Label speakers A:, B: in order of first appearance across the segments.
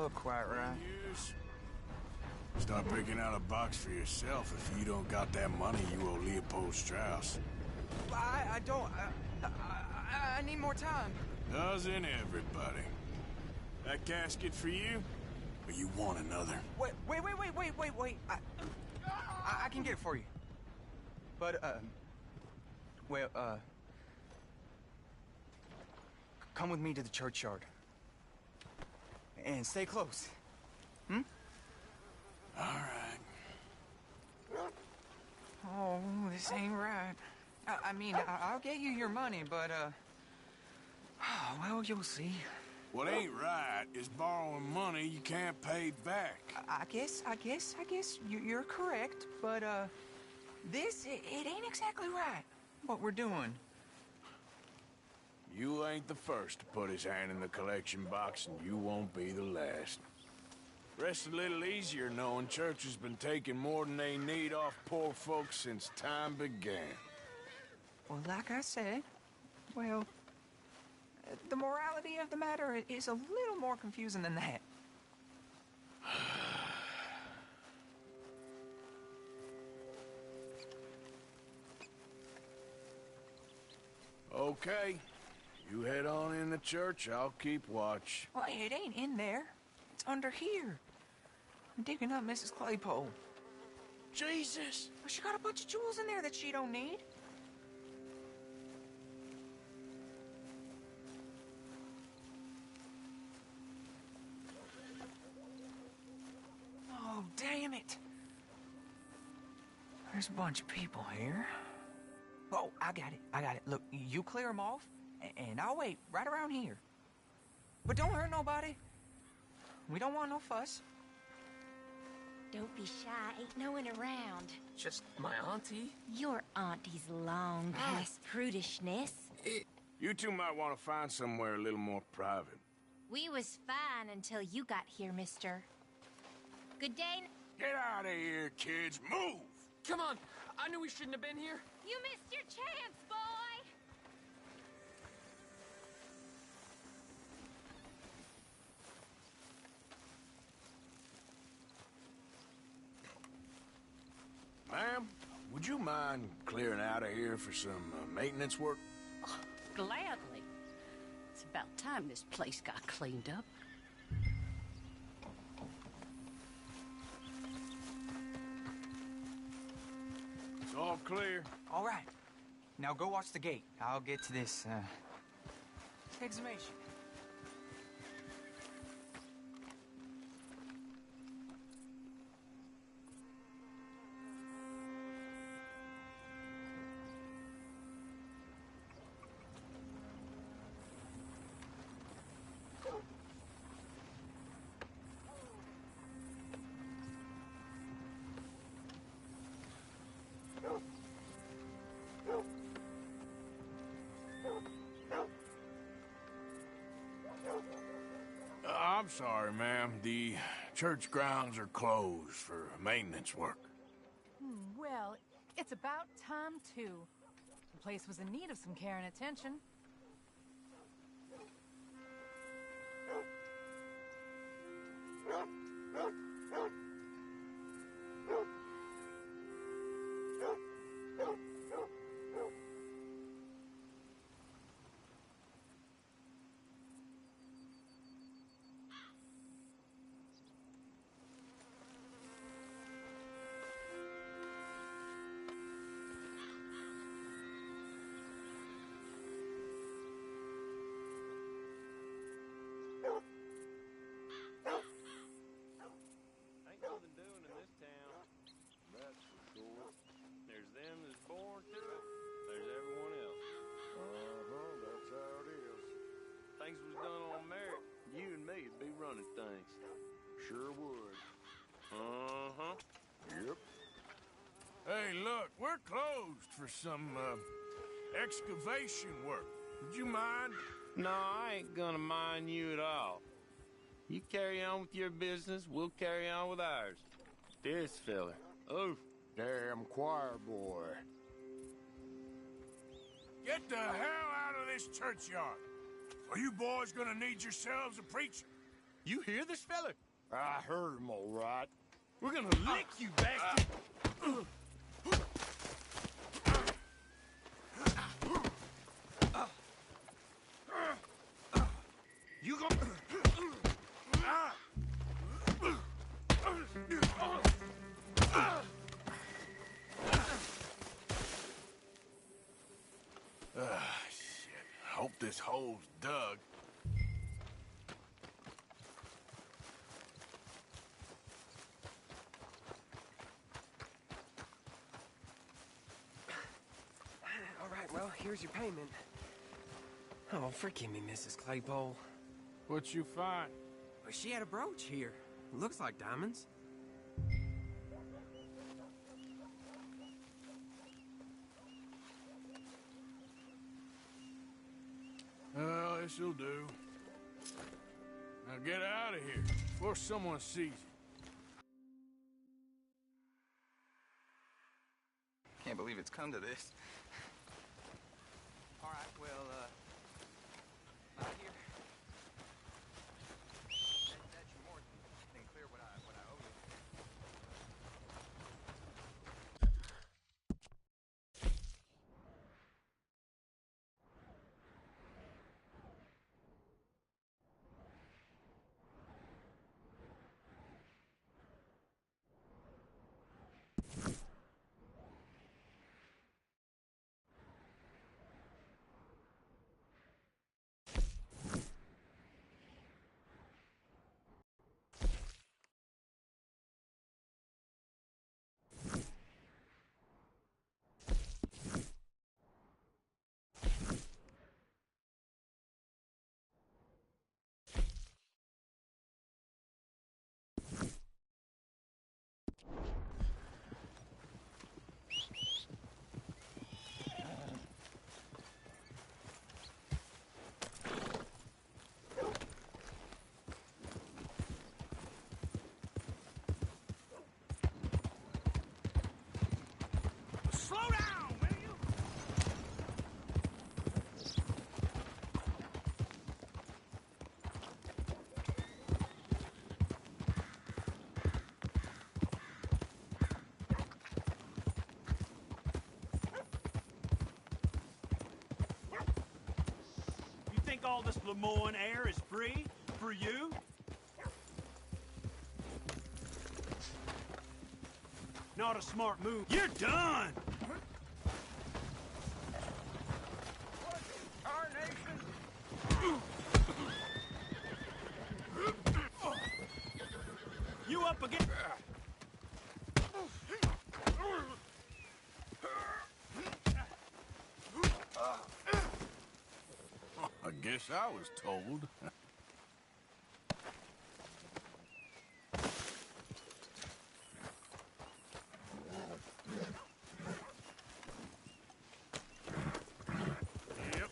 A: look quite right.
B: Years? Start picking out a box for yourself if you don't got that money you owe Leopold Strauss.
A: I don't... I need more time.
B: Doesn't everybody? That casket for you? Or you want another?
A: Wait. I can get it for you. But, come with me to the churchyard. And stay close. Hmm?
B: All right.
A: Oh, this ain't right. I mean, I'll get you your money, but, well, you'll see.
B: What ain't right is borrowing money you can't pay back.
A: I guess you're correct, but, this, it ain't exactly right, what we're doing.
B: You ain't the first to put his hand in the collection box, and you won't be the last. Rest a little easier knowing church has been taking more than they need off poor folks since time began.
A: Well, like I said, well, the morality of the matter is a little more confusing than that.
B: Okay. You head on in the church, I'll keep watch.
A: Well, it ain't in there. It's under here. I'm digging up Mrs. Claypole.
B: Jesus!
A: Well, she got a bunch of jewels in there that she don't need. Oh, damn it. There's a bunch of people here. Oh, I got it. Look, you clear them off, and I'll wait right around here. But don't hurt nobody. We don't want no fuss.
C: Don't be shy, ain't no one around.
D: Just my auntie?
C: Your auntie's long past prudishness.
B: You two might want to find somewhere a little more private.
C: We was fine until you got here, mister. Good day.
B: Get out of here, kids. Move!
D: Come on! I knew we shouldn't have been here.
C: You missed your chance, boy!
B: Ma'am, would you mind clearing out of here for some maintenance work?
E: Oh, gladly. It's about time this place got cleaned up.
B: It's all clear.
A: All right. Now go watch the gate. I'll get to this, exhumation.
B: I'm sorry, ma'am. The church grounds are closed for maintenance work.
F: Well, it's about time, too. The place was in need of some care and attention.
G: Things was done on merit, you and me'd be running things. Sure would. Uh-huh.
B: Yep. Hey, look, we're closed for some, excavation work. Would you mind?
G: No, I ain't gonna mind you at all. You carry on with your business, we'll carry on with ours. This fella. Oh,
B: Damn choir boy. Get the hell out of this churchyard. Are you boys gonna need yourselves a preacher?
G: You hear this, fella? I heard him, all right. We're gonna lick you, bastard! You go... Shit. Hope this hole's dug.
H: All right, well, here's your payment. Oh, forgive me, Mrs. Claypole.
B: What you find?
H: Well, she had a brooch here. Looks like diamonds.
B: Well, this'll do. Now get out of here before someone sees you.
A: Can't believe it's come to this. All right, well, out here. That should more than clear what I owe you.
G: Slow down, will you?
I: You think all this Lemoyne air is free for you? Not a smart move. You're done! You up again?
B: I guess I was told. Yep.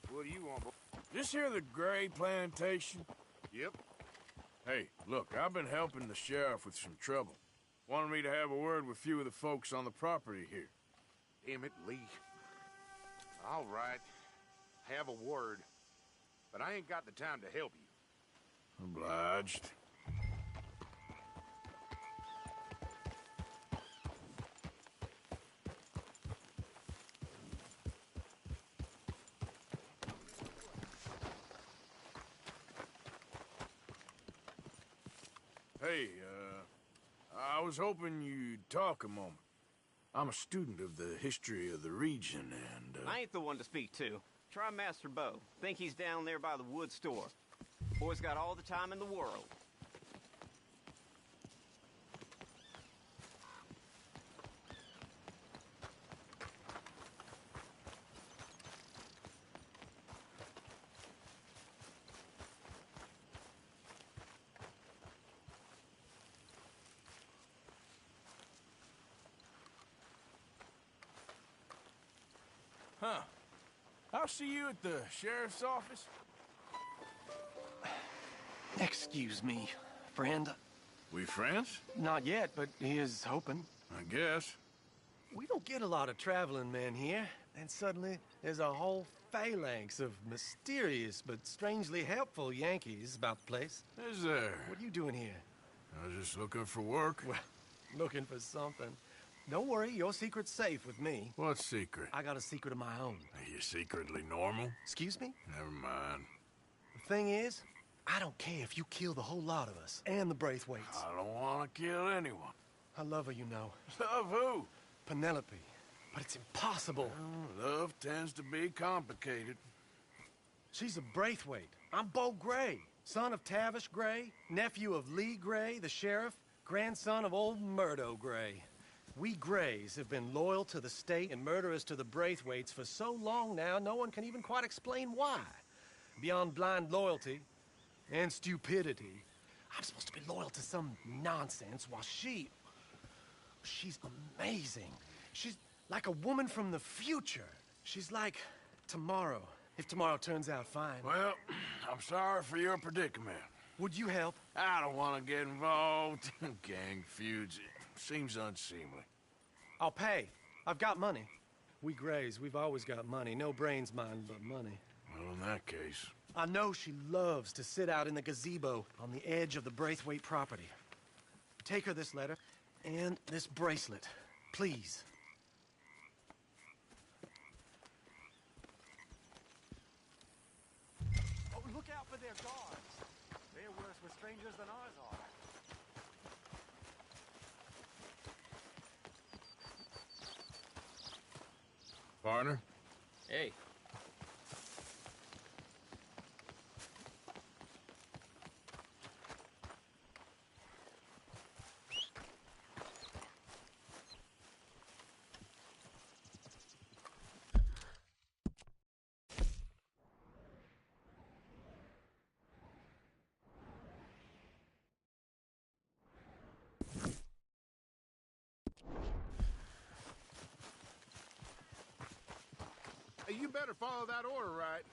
G: What do you want, boy?
B: This here the Gray Plantation?
G: Yep.
B: Hey, look, I've been helping the sheriff with some trouble. Wanted me to have a word with a few of the folks on the property here.
G: Damn it, Lee. All right. Have a word. But I ain't got the time to help you.
B: Obliged. Hey, I was hoping you'd talk a moment. I'm a student of the history of the region, and,
J: I ain't the one to speak to. Try Master Bo. Think he's down there by the wood store. Boy's got all the time in the world.
B: Huh. I'll see you at the sheriff's office.
H: Excuse me, friend.
B: We friends?
H: Not yet, but he is hoping.
B: I guess.
H: We don't get a lot of traveling men here, and suddenly there's a whole phalanx of mysterious but strangely helpful Yankees about the place.
B: Is there?
H: What are you doing here?
B: I was just looking for work.
H: Well, looking for something. Don't worry, your secret's safe with me.
B: What secret?
H: I got a secret of my own.
B: Are you secretly normal?
H: Excuse me?
B: Never mind.
H: The thing is, I don't care if you kill the whole lot of us and the Braithwaites.
B: I don't want to kill anyone.
H: I love her, you know.
B: Love who?
H: Penelope. But it's impossible.
B: Well, love tends to be complicated.
H: She's a Braithwaite. I'm Beau Gray, son of Tavish Gray, nephew of Lee Gray, the sheriff, grandson of old Murdo Gray. We Grays have been loyal to the state and murderous to the Braithwaites for so long now, no one can even quite explain why. Beyond blind loyalty and stupidity, I'm supposed to be loyal to some nonsense while she's amazing. She's like a woman from the future. She's like tomorrow, if tomorrow turns out fine.
B: Well, I'm sorry for your predicament.
H: Would you help?
B: I don't want to get involved in gang feuds. It seems unseemly.
H: I'll pay. I've got money. We Grays, we've always got money. No brains, mind, but money.
B: Well, in that case...
H: I know she loves to sit out in the gazebo on the edge of the Braithwaite property. Take her this letter and this bracelet, please. Oh, look out for their guards. They're worse with strangers than ours are.
B: Partner?
D: Hey.
B: Hey, you better follow that order right.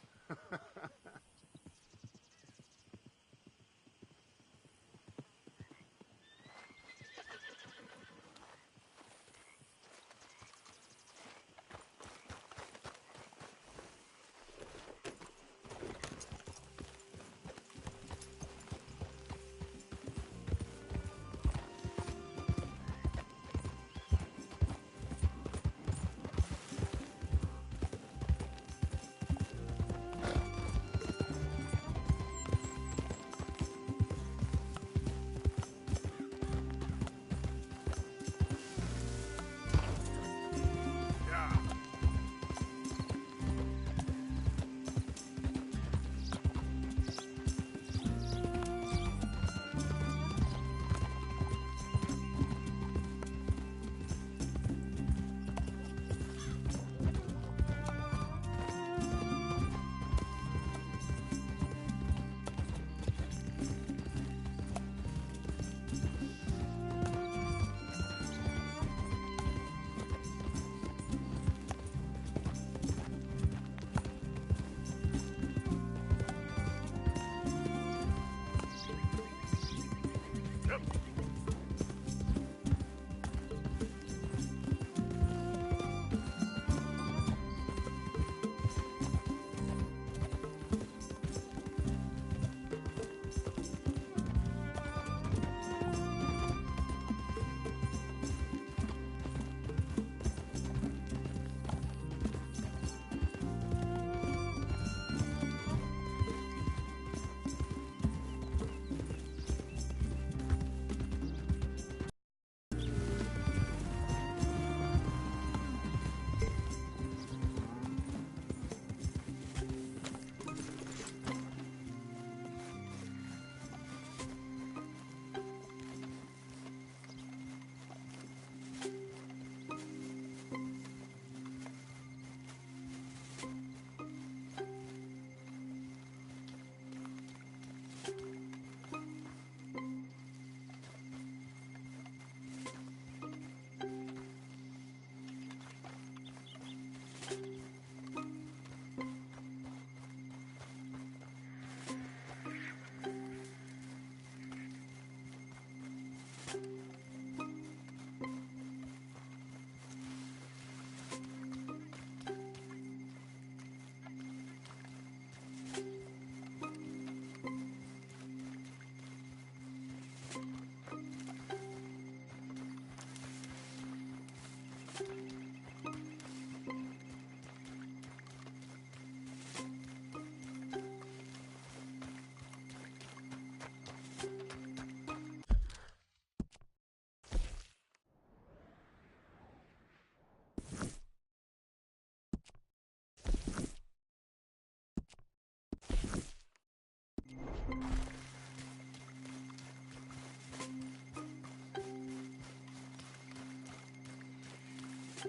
B: Are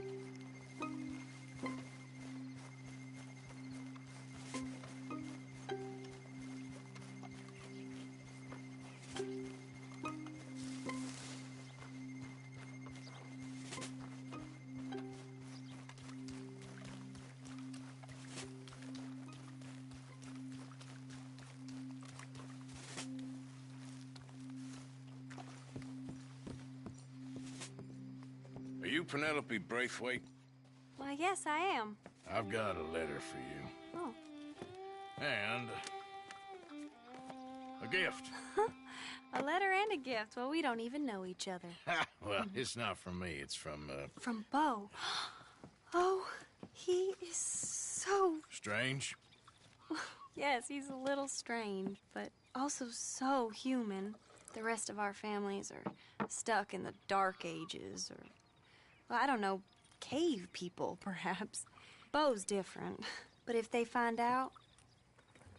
B: you Penelope Braithwaite?
K: Why, yes, I am.
B: I've got a letter for you.
K: Oh.
B: And a gift.
K: A letter and a gift. Well, we don't even know each other.
B: Well, it's not from me. It's from,
K: From Bo. Oh, he is so...
B: Strange?
K: Yes, he's a little strange, but also so human. The rest of our families are stuck in the Dark Ages, or, well, I don't know, cave people, perhaps. Bo's different, but if they find out,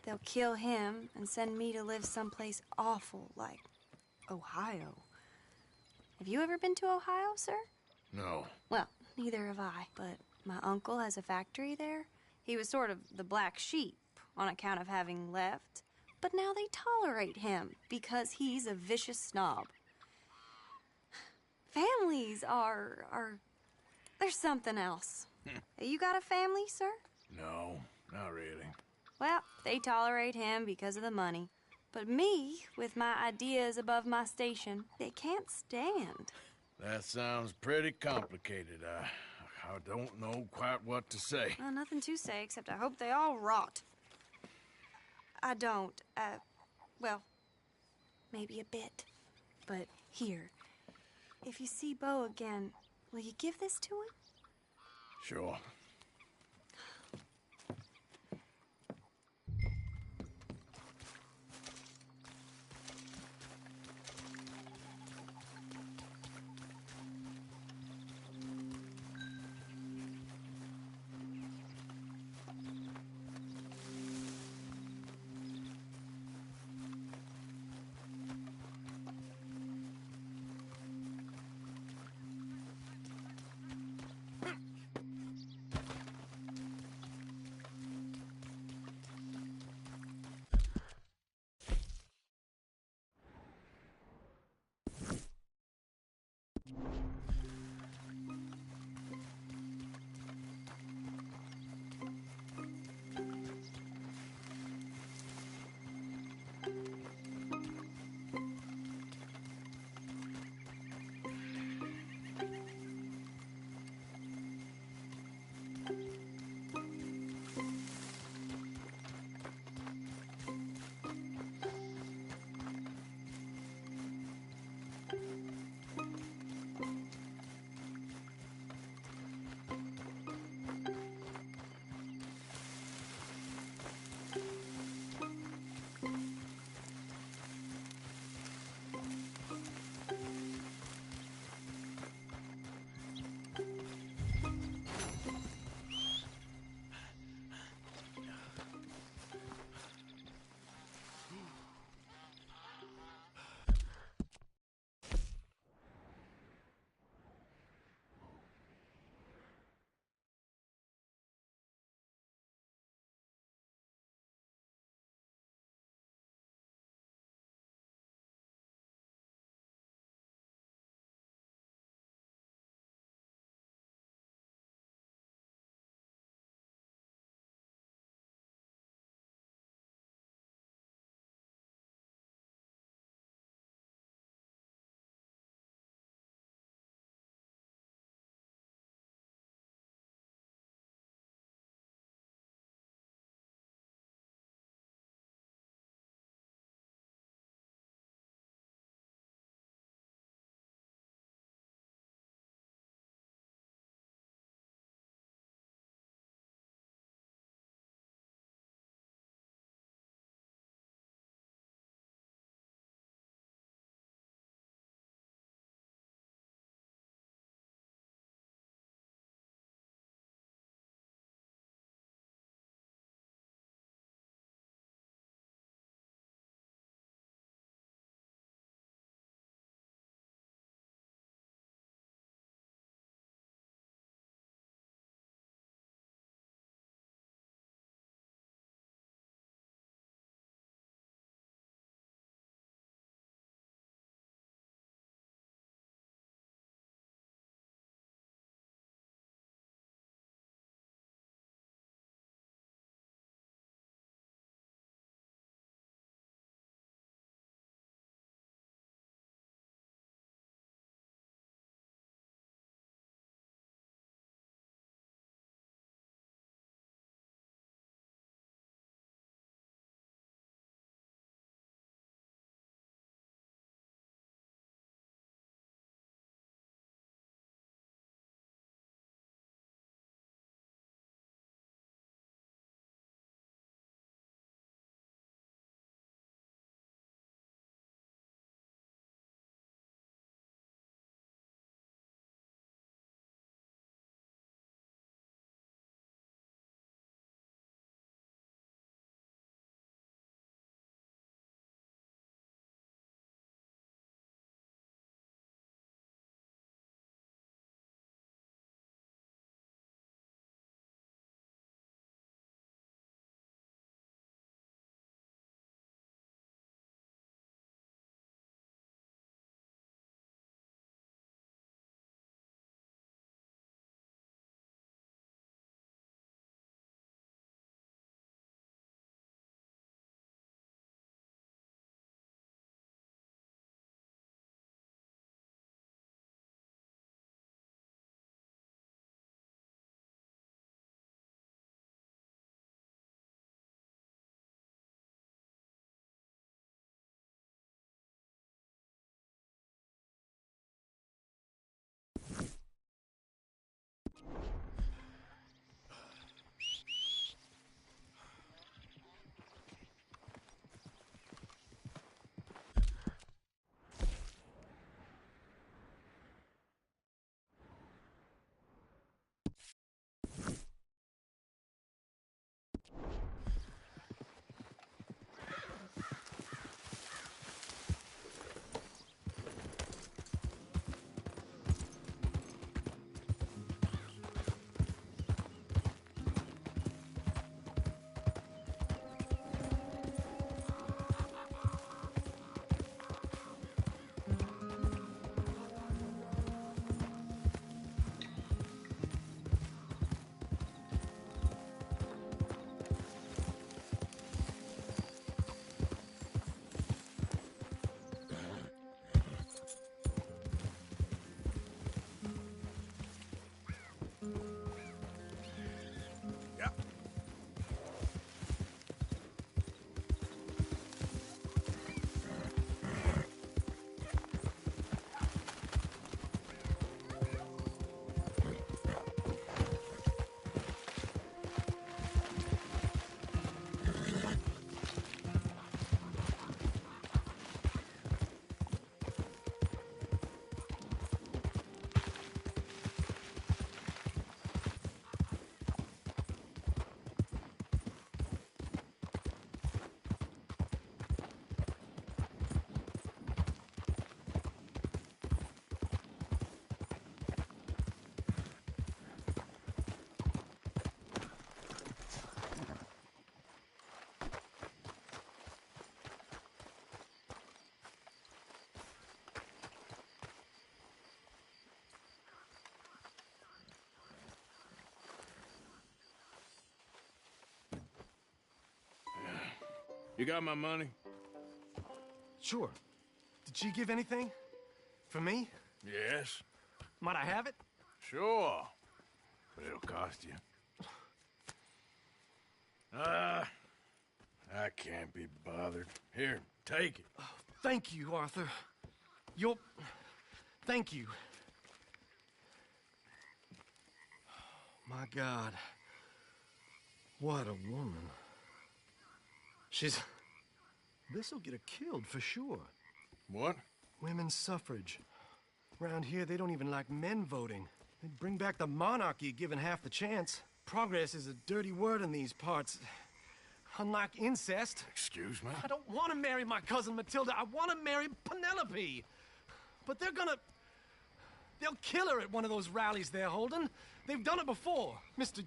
K: they'll kill him and send me to live someplace awful like Ohio. Have you ever been to Ohio, sir?
B: No.
K: Well, neither have I, but my uncle has a factory there. He was sort of the black sheep on account of having left, but now they tolerate him because he's a vicious snob. Families are there's something else. You got a family, sir?
B: No, not really.
K: Well, they tolerate him because of the money. But me, with my ideas above my station, they can't stand.
B: That sounds pretty complicated. I don't know quite what to say.
K: Well, nothing to say, except I hope they all rot. I don't, well, maybe a bit. But here, if you see Bo again, will you give this to him?
B: Sure. You got my money?
H: Sure. Did she give anything? For me?
B: Yes.
H: Might I have it?
B: Sure. But it'll cost you. I can't be bothered. Here, take it.
H: Oh, thank you, Arthur. Thank you. My God. What a woman. This'll get her killed for sure.
B: What?
H: Women's suffrage. Around here, they don't even like men voting. They'd bring back the monarchy given half the chance. Progress is a dirty word in these parts. Unlike incest.
B: Excuse me?
H: I don't want to marry my cousin Matilda. I want to marry Penelope. But they'll kill her at one of those rallies they're holding. They've done it before. Mister,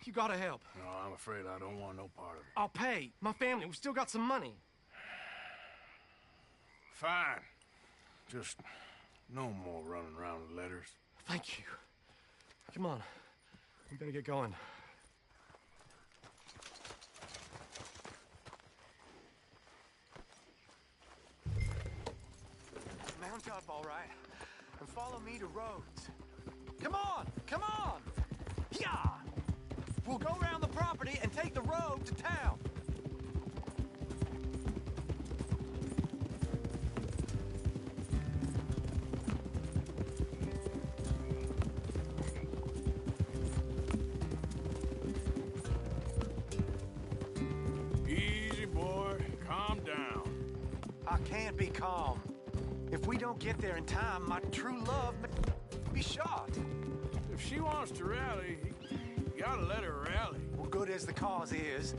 H: you gotta help.
B: No, I'm afraid I don't want no part of it.
H: I'll pay. My family, we've still got some money.
B: Fine. Just no more running around with letters.
H: Thank you. Come on. We better get going.
L: Mount up, all right, and follow me to Rhodes. Come on! Come on! Yeah! We'll go around the property and take the road to town.
B: Easy, boy. Calm down.
L: I can't be calm. If we don't get there in time, my true love may be shot.
B: If she wants to rally, you gotta let her rally.
L: Well, good as the cause is,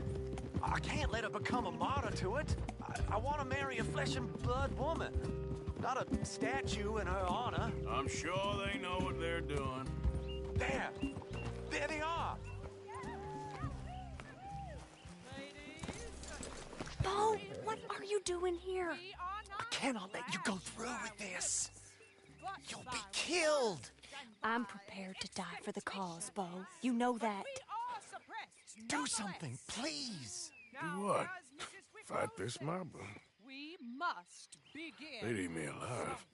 L: I can't let her become a martyr to it. I want to marry a flesh and blood woman, not a statue in her honor.
B: I'm sure they know what they're doing.
L: There they are.
K: Bo, what are you doing here?
L: I cannot let you go through with this. You'll be killed.
K: I'm prepared to die for the cause, Bo. You know that.
L: Do something, please.
B: Do what? Fight this mob?
M: We must begin.
B: They'd eat me alive.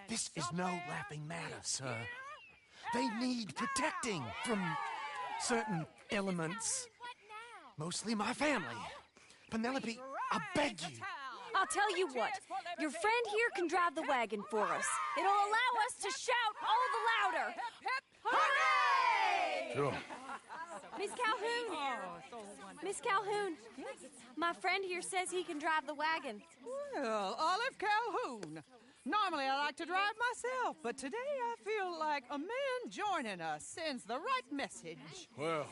L: This is no laughing matter, sir. They need protecting from certain elements. Mostly my family. Penelope, I beg you.
K: I'll tell you what. Your friend here can drive the wagon for us. It'll allow us to shout all the louder. Hooray!
B: Sure.
K: Miss Calhoun! Miss Calhoun, my friend here says he can drive the wagon.
M: Well, Olive Calhoun. Normally I like to drive myself, but today I feel like a man joining us sends the right message.
B: Well,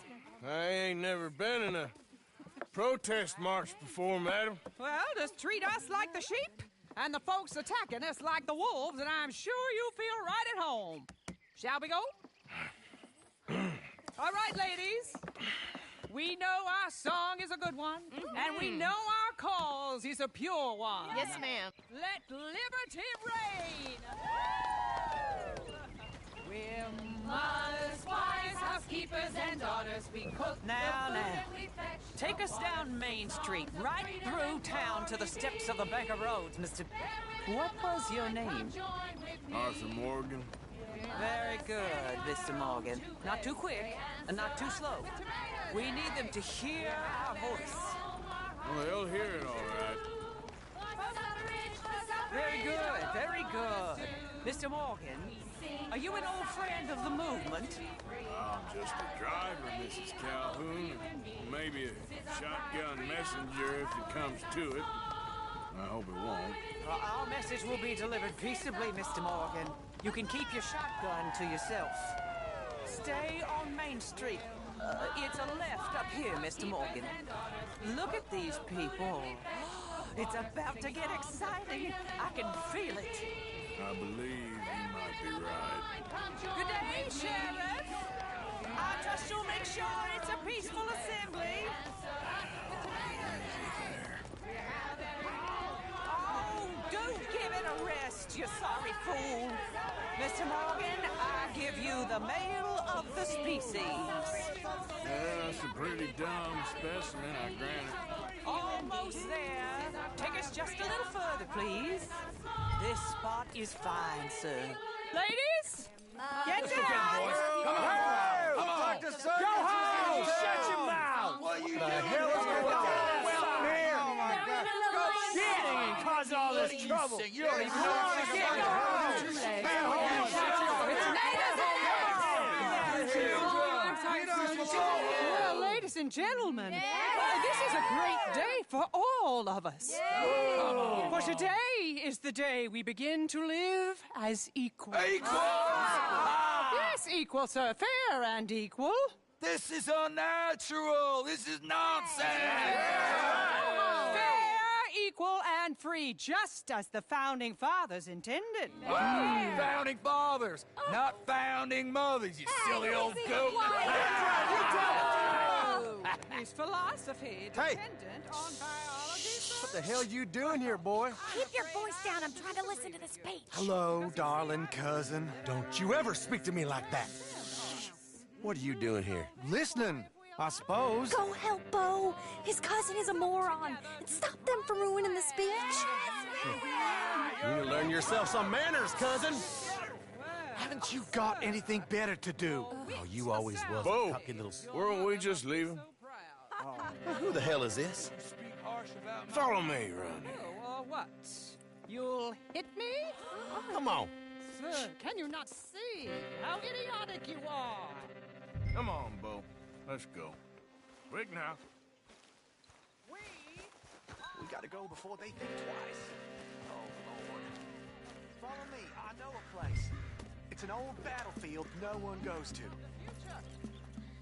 B: I ain't never been in a protest march before, madam.
M: Well, just treat us like the sheep, and the folks attacking us like the wolves, and I'm sure you'll feel right at home. Shall we go? All right, ladies. We know our song is a good one, and we know our cause is a pure one.
N: Yes, ma'am.
M: Let liberty reign! We're mothers, wives, housekeepers, and daughters. We cook
O: Now,
M: the food
O: now.
M: and we fetch.
O: Take us down Main Street, right through town to the steps of the Bank of Rhodes, Mr. What was your name?
B: Arthur Morgan.
O: Very good, Mr. Morgan. Not too quick and not too slow. We need them to hear our voice.
B: Well, they'll hear it all right.
O: Very good, very good. Mr. Morgan, are you an old friend of the movement?
B: I'm just a driver, Mrs. Calhoun. Maybe a shotgun messenger if it comes to it. I hope it won't.
O: Our message will be delivered peaceably, Mr. Morgan. You can keep your shotgun to yourself. Stay on Main Street. It's a left up here, Mr. Morgan. Look at these people. It's about to get exciting. I can feel it.
B: I believe you might be right.
O: Good day, Sheriff. I trust you'll make sure it's a peaceful assembly. Oh, do give it a rest, you sorry fool. Mr. Morgan, I give you the mail of the species.
B: That's a pretty dumb specimen, I grant it.
O: Almost there. Take us just a little further, please. This spot is fine, sir. Ladies, get down!
L: Come on! Come on!
H: Go home!
L: Shut your mouth! What are you doing?
H: hell is going on here? Oh my God!
I: Shit! Cause all this trouble.
L: You don't even know what you're getting.
M: Well, ladies and gentlemen, this is a great day for all of us. For today is the day we begin to live as equals. Yes, equal, sir. Fair and equal.
A: This is unnatural. This is nonsense.
M: Fair, equal, and free, just as the Founding Fathers intended.
A: Founding fathers, not founding mothers, you silly old goat.
M: Is philosophy dependent on biology?
H: What the hell you doing here, boy?
C: Keep your voice down. I'm trying to listen to the speech.
H: Hello, darling cousin. Don't you ever speak to me like that.
G: What are you doing here?
H: Listening, I suppose.
K: Go help Bo. His cousin is a moron. And stop them from ruining the speech.
H: You need to learn yourself some manners, cousin. Haven't you got anything better to do? Oh, you always was
B: Bo,
H: a cocky little...
B: weren't we just leaving?
G: Who the hell is this?
B: Follow me, Ronnie.
M: Oh, what? You'll hit me?
G: Come on.
M: Sir, can you not see how idiotic you are?
B: Come on, Bo. Let's go. Quick now.
H: We gotta go before they think twice. Oh, Lord. Follow me. I know a place. It's an old battlefield no one goes to.
M: Future.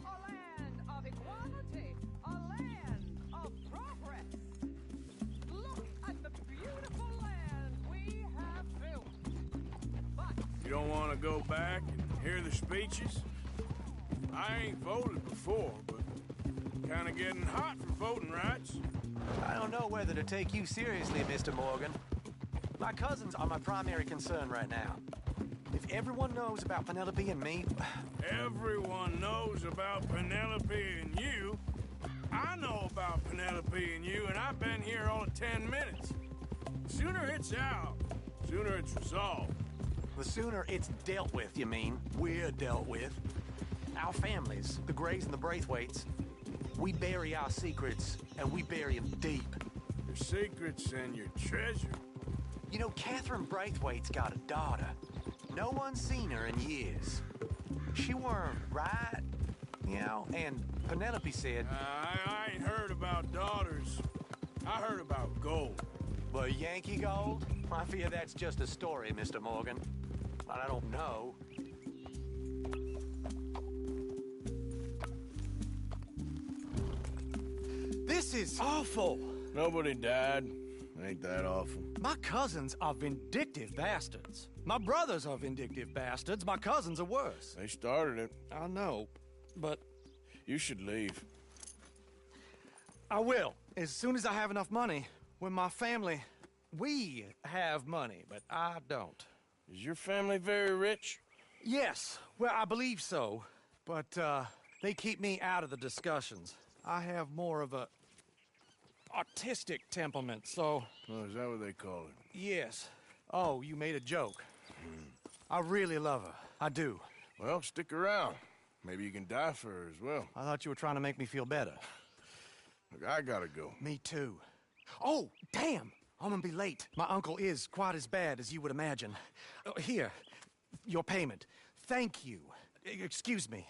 M: A land of equality. A land of progress. Look at the beautiful land we have built. But
B: You don't want to go back and hear the speeches? I ain't voted before, but kind of getting hot for voting rights.
H: I don't know whether to take you seriously, Mr. Morgan. My cousins are my primary concern right now. If everyone knows about Penelope and me...
B: Everyone knows about Penelope and you. I know about Penelope and you, and I've been here all of 10 minutes. Sooner it's out, sooner it's resolved.
H: The sooner it's dealt with, you mean, we're dealt with. Our families, the Grays and the Braithwaites, we bury our secrets, and we bury them deep.
B: Your secrets and your treasure.
H: You know, Catherine Braithwaite's got a daughter. No one's seen her in years. She weren't right, you know, and Penelope said...
B: I ain't heard about daughters. I heard about gold.
H: Well, Yankee gold? I fear that's just a story, Mr. Morgan. But I don't know. This is awful.
B: Nobody died. Ain't that awful.
H: My cousins are vindictive bastards. My brothers are vindictive bastards. My cousins are worse.
B: They started it.
H: I know, but...
B: You should leave.
H: I will, as soon as I have enough money. When my family... We have money, but I don't.
B: Is your family very rich?
H: Yes, well, I believe so. But, they keep me out of the discussions. I have more of a... artistic temperament, so...
B: Oh, is that what they call it?
H: Yes. Oh, you made a joke. I really love her. I do.
B: Well, stick around. Maybe you can die for her as well.
H: I thought you were trying to make me feel better.
B: Look, I gotta go.
H: Me too. Oh, damn! I'm gonna be late. My uncle is quite as bad as you would imagine. Here, your payment. Thank you. Excuse me.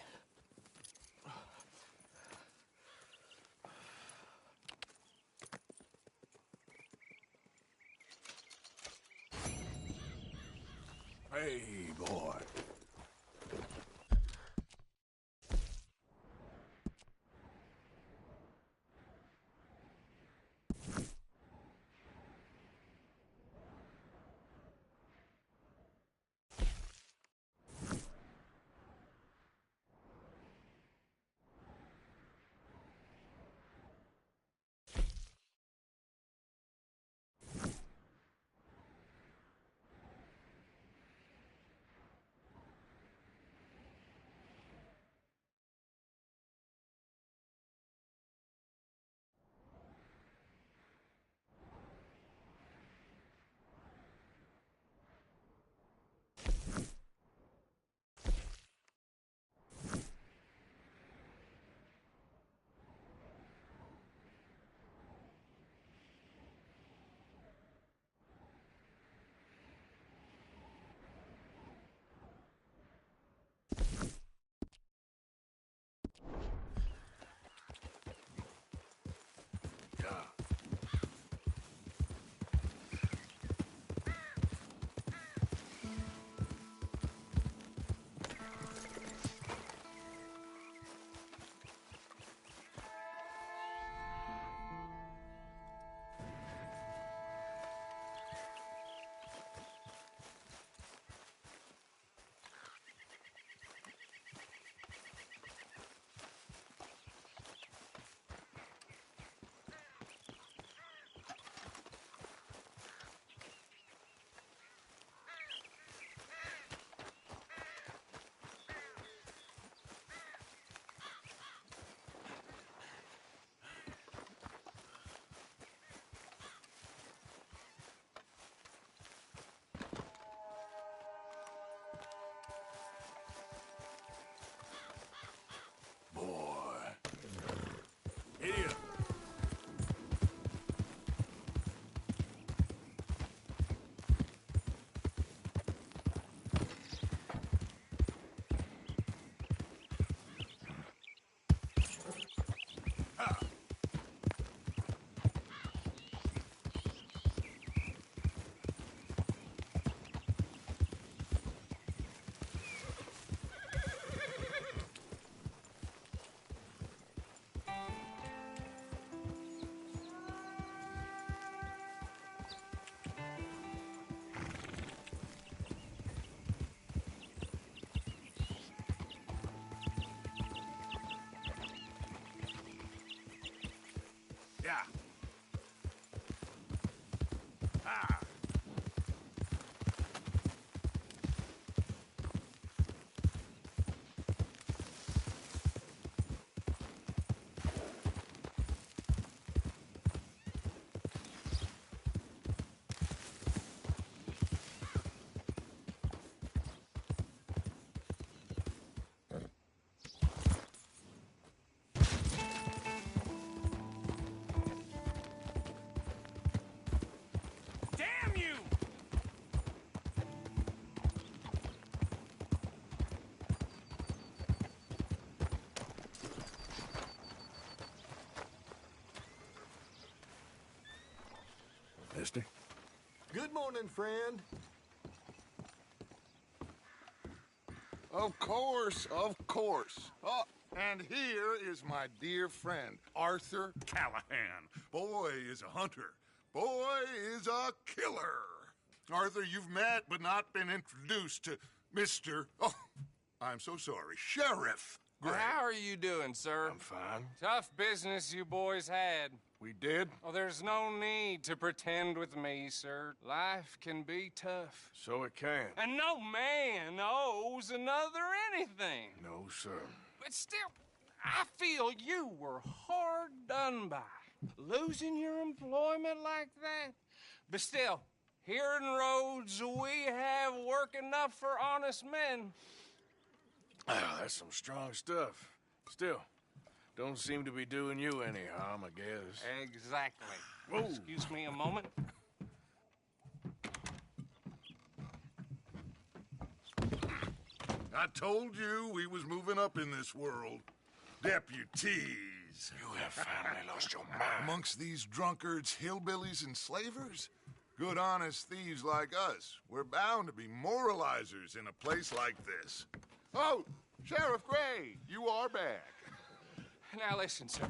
B: Hey, boy. Here. Yeah. Ah. Damn you! Mister?
N: Good morning, friend.
P: Of course, of course. Oh, and here is my dear friend, Arthur Callahan. Boy is a hunter. Boy is a killer. Arthur, you've met but not been introduced to Mr. Oh, I'm so sorry, Sheriff Gray.
Q: How are you doing, sir?
B: I'm fine.
Q: Tough business you boys had.
B: We did?
Q: Oh, there's no need to pretend with me, sir. Life can be tough.
B: So it can.
Q: And no man owes another anything.
B: No, sir.
Q: But still, I feel you were hard done by. Losing your employment like that. But still, here in Rhodes, we have work enough for honest men.
B: Ah, that's some strong stuff. Still, don't seem to be doing you any harm, I guess.
Q: Exactly.
B: Whoa.
Q: Excuse me a moment.
P: I told you we was moving up in this world. Deputies.
B: You have finally lost your mind.
P: Amongst these drunkards, hillbillies, and slavers? Good, honest thieves like us. We're bound to be moralizers in a place like this. Oh, Sheriff Gray, you are back.
Q: Now listen, sir.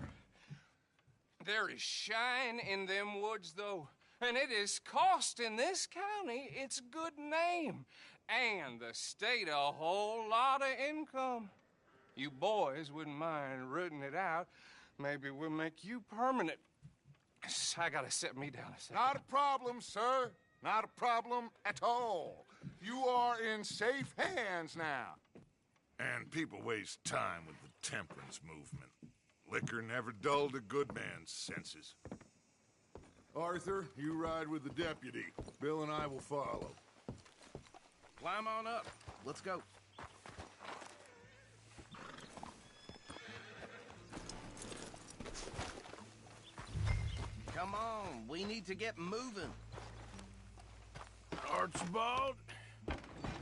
Q: There is shine in them woods, though, and it is costing this county its good name and the state a whole lot of income. You boys wouldn't mind rooting it out. Maybe we'll make you permanent. I gotta sit me down a second.
P: Not a problem, sir. Not a problem at all. You are in safe hands now. And people waste time with the temperance movement. Liquor never dulled a good man's senses. Arthur, you ride with the deputy. Bill and I will follow.
R: Climb on up. Let's go. Come on, we need to get moving.
B: Archibald?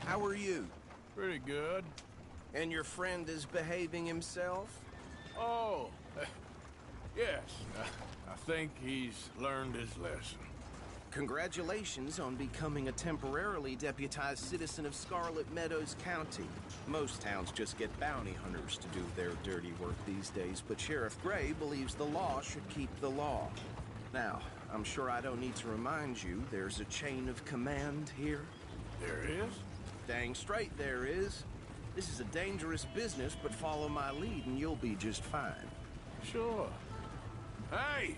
R: How are you?
B: Pretty good.
R: And your friend is behaving himself?
B: Oh, yes. I think he's learned his lesson.
R: Congratulations on becoming a temporarily deputized citizen of Scarlet Meadows County. Most towns just get bounty hunters to do their dirty work these days, but Sheriff Gray believes the law should keep the law. Now, I'm sure I don't need to remind you there's a chain of command here.
B: There is?
R: Dang straight there is. This is a dangerous business, but follow my lead and you'll be just fine.
B: Sure. Hey!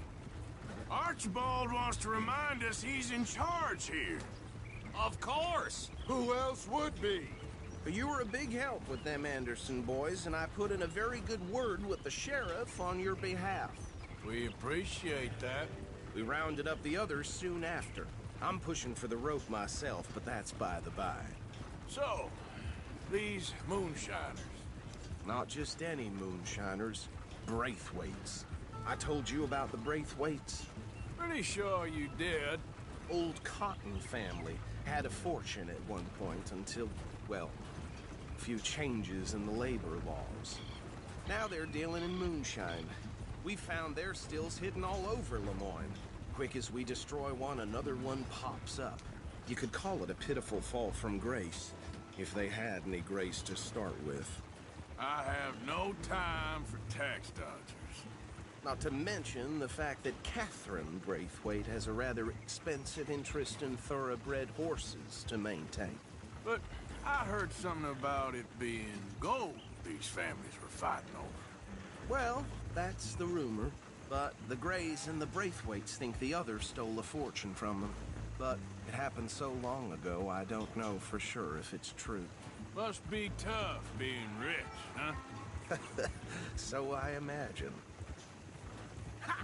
B: Archibald wants to remind us he's in charge here.
Q: Of course!
P: Who else would be?
R: You were a big help with them Anderson boys, and I put in a very good word with the sheriff on your behalf.
B: We appreciate that.
R: We rounded up the others soon after. I'm pushing for the rope myself, but that's by the by.
B: So, these moonshiners.
R: Not just any moonshiners, Braithwaites. I told you about the Braithwaites?
B: Pretty sure you did.
R: Old Cotton family had a fortune at one point until, well, a few changes in the labor laws. Now they're dealing in moonshine. We found their stills hidden all over Lemoyne. Quick as we destroy one, another one pops up. You could call it a pitiful fall from grace, if they had any grace to start with.
B: I have no time for tax dodgers.
R: Not to mention the fact that Catherine Braithwaite has a rather expensive interest in thoroughbred horses to maintain.
B: But I heard something about it being gold these families were fighting over.
R: Well, that's the rumor. But the Greys and the Braithwaites think the others stole a fortune from them. But it happened so long ago, I don't know for sure if it's true.
B: Must be tough being rich, huh?
R: So I imagine. Ha!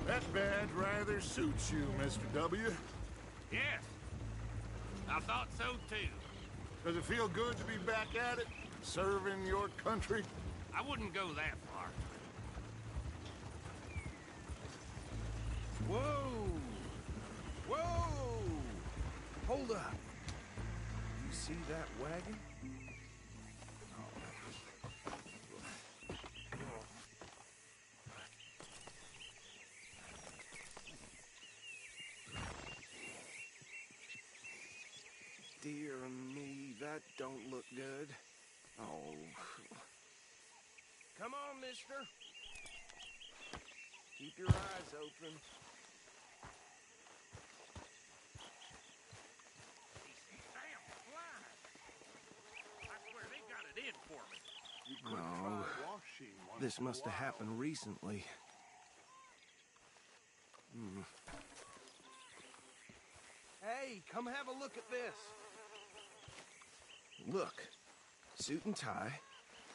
P: That badge rather suits you, Mr. W.
I: Yes. I thought so, too.
P: Does it feel good to be back at it? Serving your country?
I: I wouldn't go that far.
R: Whoa! Whoa! Hold up. You see that wagon? Dear me, that don't look good. Oh. Come on, mister. Keep your eyes open.
I: Damn flies! I swear they got it in for me.
P: You could
R: No.
P: try washing once
R: This
P: in a
R: must have
P: while.
R: happened recently. Hey, come have a look at this. Look, suit and tie,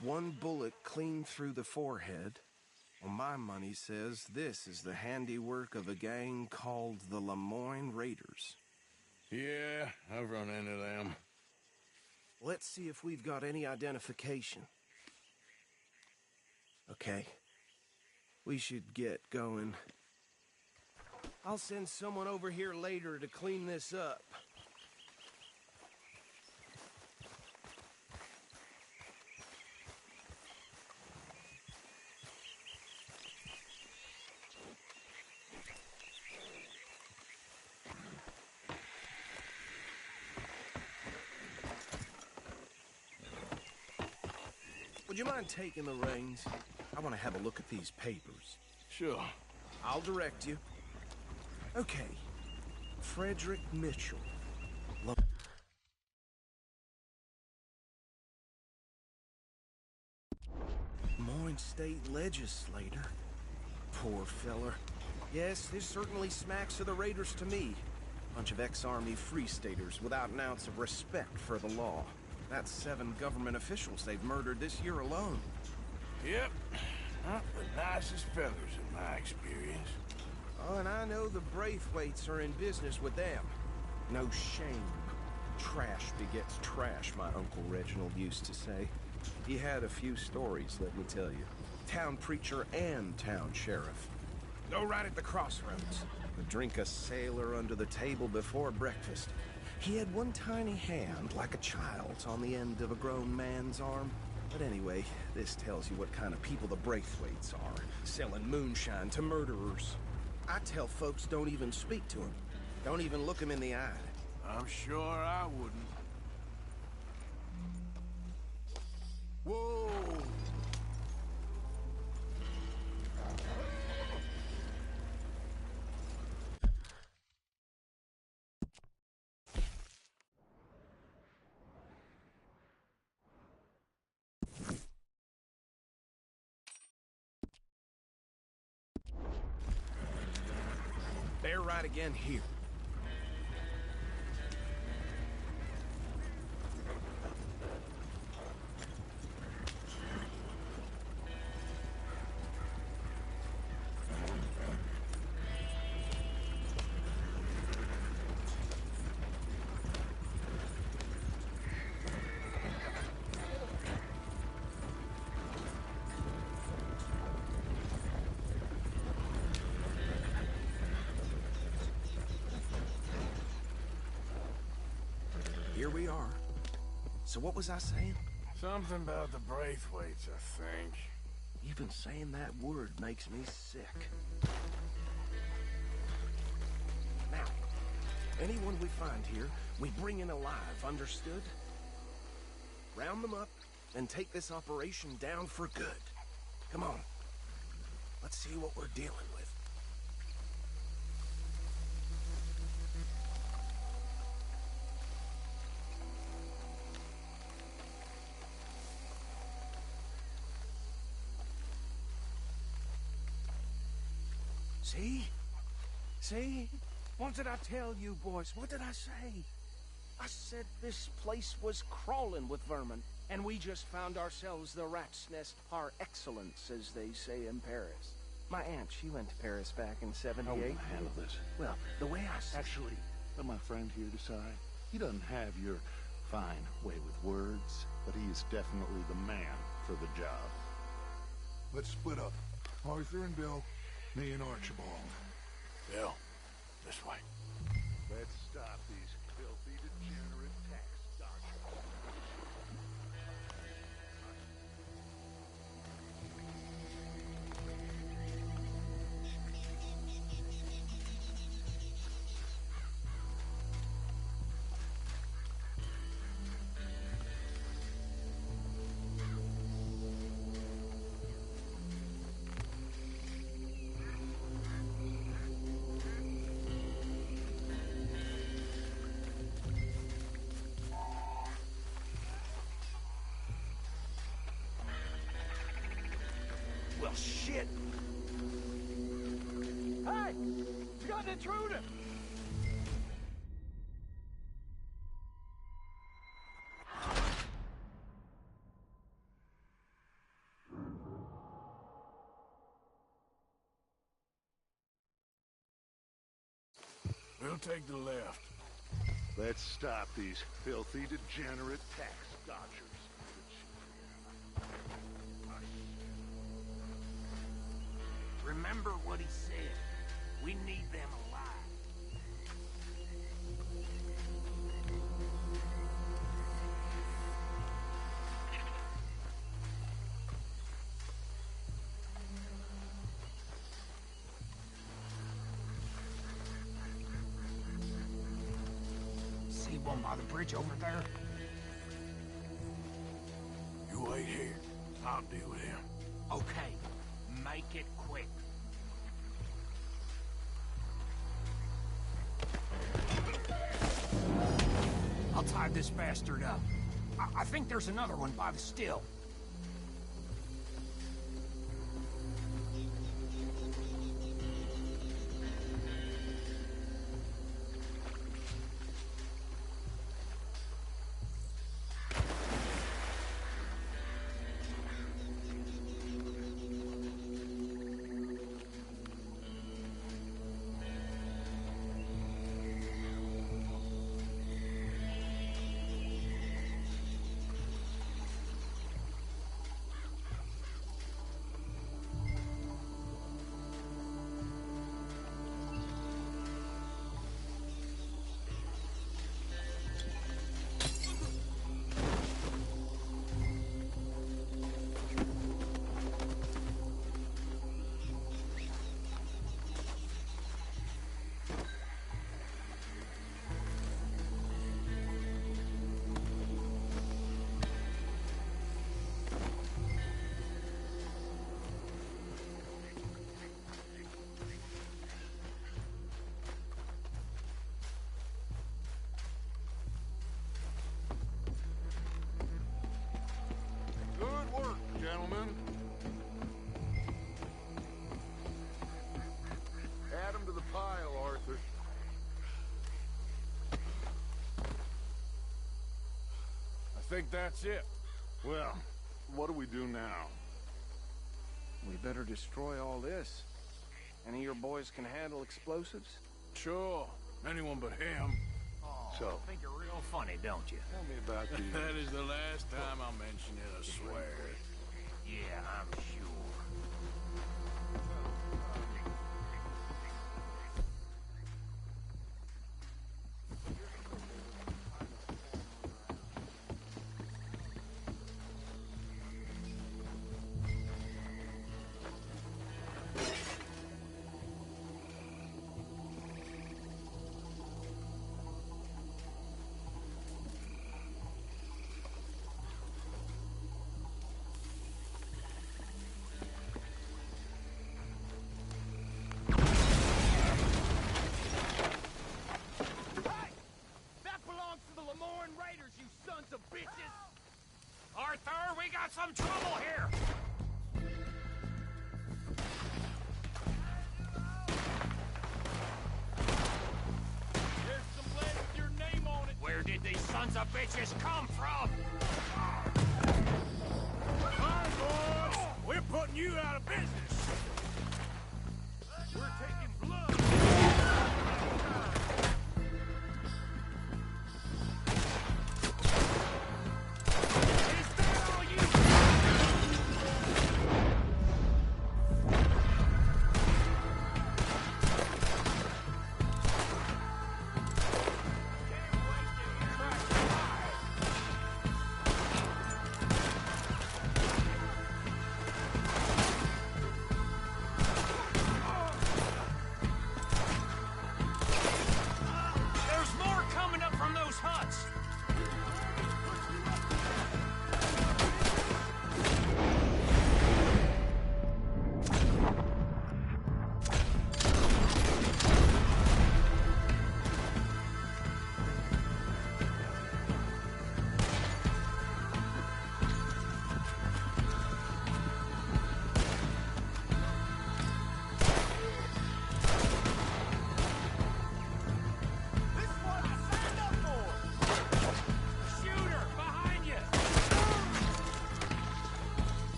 R: one bullet clean through the forehead. Well, my money says this is the handiwork of a gang called the Lemoyne Raiders.
B: Yeah, I've run into them.
R: Let's see if we've got any identification. Okay. We should get going. I'll send someone over here later to clean this up. Would you mind taking the reins? I want to have a look at these papers.
B: Sure.
R: I'll direct you. Okay. Frederick Mitchell. Moyne State Legislator. Poor feller. Yes, this certainly smacks of the Raiders to me. Bunch of ex-Army Free Staters without an ounce of respect for the law. That's 7 government officials they've murdered this year alone.
B: Yep. Not the nicest fellas in my experience.
R: Oh, and I know the Braithwaites are in business with them. No shame. Trash begets trash, my Uncle Reginald used to say. He had a few stories, let me tell you. Town preacher and town sheriff. Go right at the crossroads. Would drink a sailor under the table before breakfast. He had one tiny hand, like a child's, on the end of a grown man's arm. But anyway, this tells you what kind of people the Braithwaites are, selling moonshine to murderers. I tell folks don't even speak to him. Don't even look him in the eye.
B: I'm sure I wouldn't.
P: Whoa!
R: Bear right again here. here we are. So what was I saying?
B: Something about the Braithwaites, I think.
R: Even saying that word makes me sick. Now, anyone we find here, we bring in alive, understood? Round them up and take this operation down for good. Come on. Let's see what we're dealing with. See? See? What did I tell you, boys? What did I say? I said this place was crawling with vermin, and we just found ourselves the rat's nest par excellence, as they say in Paris. My aunt, she went to Paris back in '78.
S: How will I handle this?
R: Well, the way I...
S: Actually, let my friend here decide. He doesn't have your fine way with words, but he is definitely the man for the job.
P: Let's split up. Arthur and Bill, me and Archibald.
B: Bill, this way.
S: Let's stop these filthy, degenerate tax dodgers.
O: Well, shit. Hey! You got an intruder!
B: We'll take the left.
S: Let's stop these filthy, degenerate tax dodgers.
O: Remember what he said. We need them alive.
A: See one by the bridge over there?
B: You wait here. I'll deal with him.
A: Okay. Make it quick. I'll tie this bastard up. I think there's another one by the still.
P: Good work, gentlemen. Add them to the pile, Arthur.
B: I think that's it.
S: Well, what do we do now?
R: We better destroy all this. Any of your boys can handle explosives?
B: Sure. Anyone but him.
S: So,
A: Think you're real funny, don't you?
S: tell me about these.
B: That is the last time I'll mention it, I swear.
A: Yeah, I'm sure.
I: foreign raiders, you sons of bitches! Arthur, we got some trouble here! There's some lead with your name on it! Where did these sons of bitches come from? Hi, boys! We're putting you out of business! We're taking blood!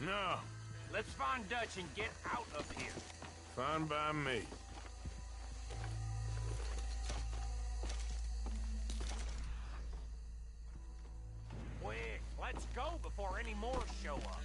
I: No. Let's find Dutch and get out of here.
B: Fine by me.
I: Quick, let's go before any more show up.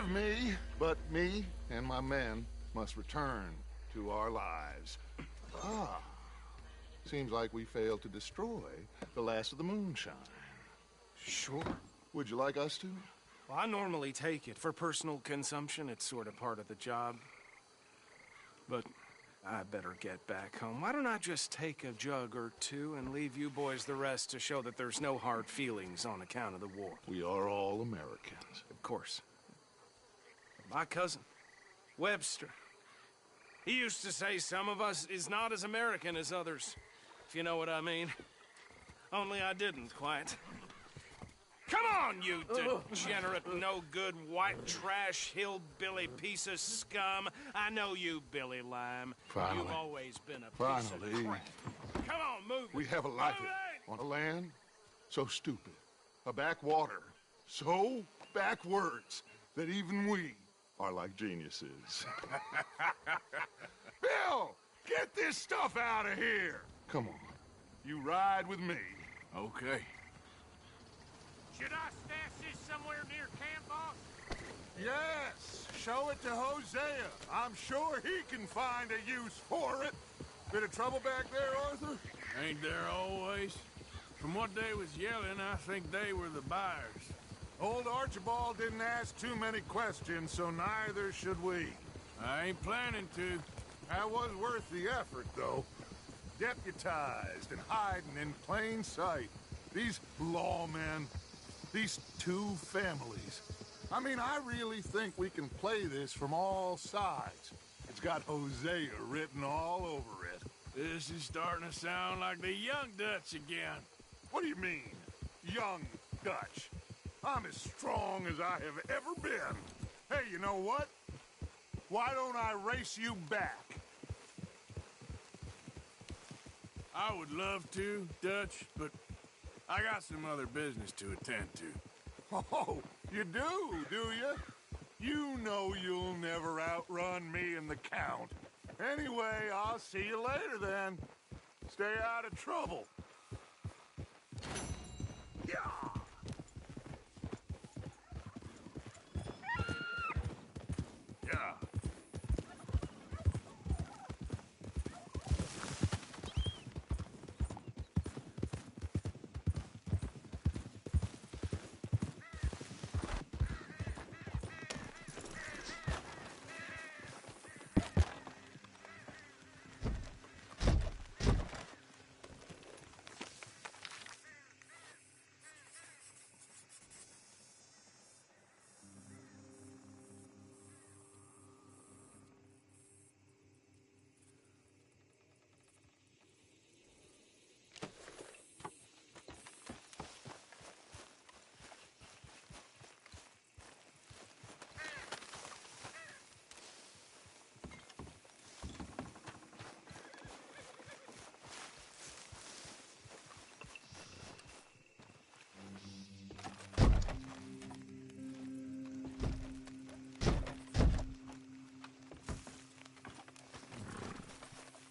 P: Forgive me, but me and my men must return to our lives. Ah. Seems like we failed to destroy the last of the moonshine.
H: Sure.
P: Would you like us to?
H: Well, I normally take it. For personal consumption, it's sort of part of the job. But I better get back home. Why don't I just take a jug or two and leave you boys the rest to show that there's no hard feelings on account of the war?
P: We are all Americans.
H: Of course. My cousin, Webster, he used to say some of us is not as American as others, if you know what I mean. Only I didn't quite. Come on, you degenerate, no-good, white trash, hillbilly piece of scum. I know you, Billy Lime.
P: Finally.
H: You've always been a piece of crap. Come on, move it.
P: We have a life on a land so stupid, a backwater so backwards that even we are like geniuses. Bill, get this stuff out of here. Come on, you ride with me.
B: Okay.
I: Should I stash this somewhere near camp, boss?
P: Yes, show it to Hosea. I'm sure he can find a use for it. Bit of trouble back there, Arthur?
B: Ain't there always? From what they was yelling, I think they were the buyers.
P: Old Archibald didn't ask too many questions, so neither should we.
B: I ain't planning to.
P: That was worth the effort, though. Deputized and hiding in plain sight. These lawmen, these two families. I mean, I really think we can play this from all sides. It's got Hosea written all over it.
B: This is starting to sound like the Young Dutch again.
P: What do you mean, Young Dutch? I'm as strong as I have ever been. Hey, you know what? Why don't I race you back?
B: I would love to, Dutch, but I got some other business to attend to.
P: Oh, you do you? You know you'll never outrun me and the Count. Anyway, I'll see you later then. Stay out of trouble. Yeah! Yeah.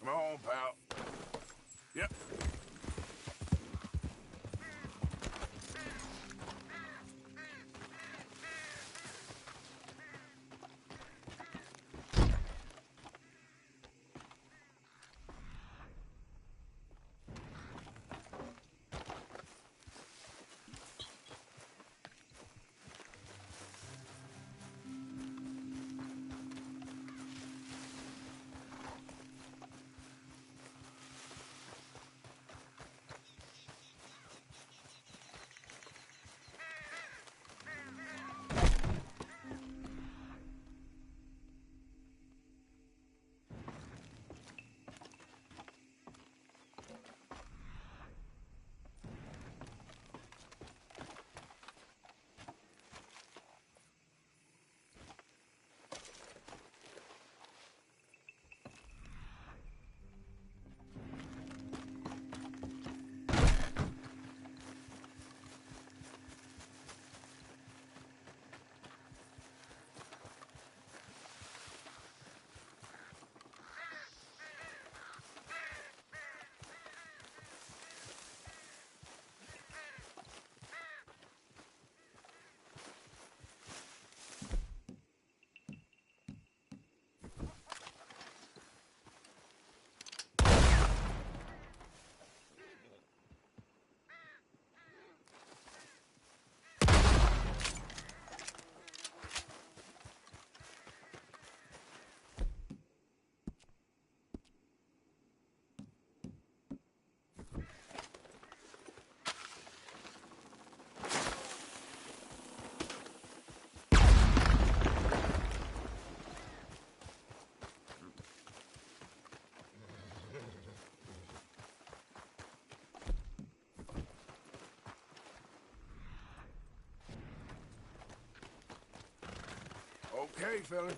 B: Come on, pal. Yep. Okay, fella.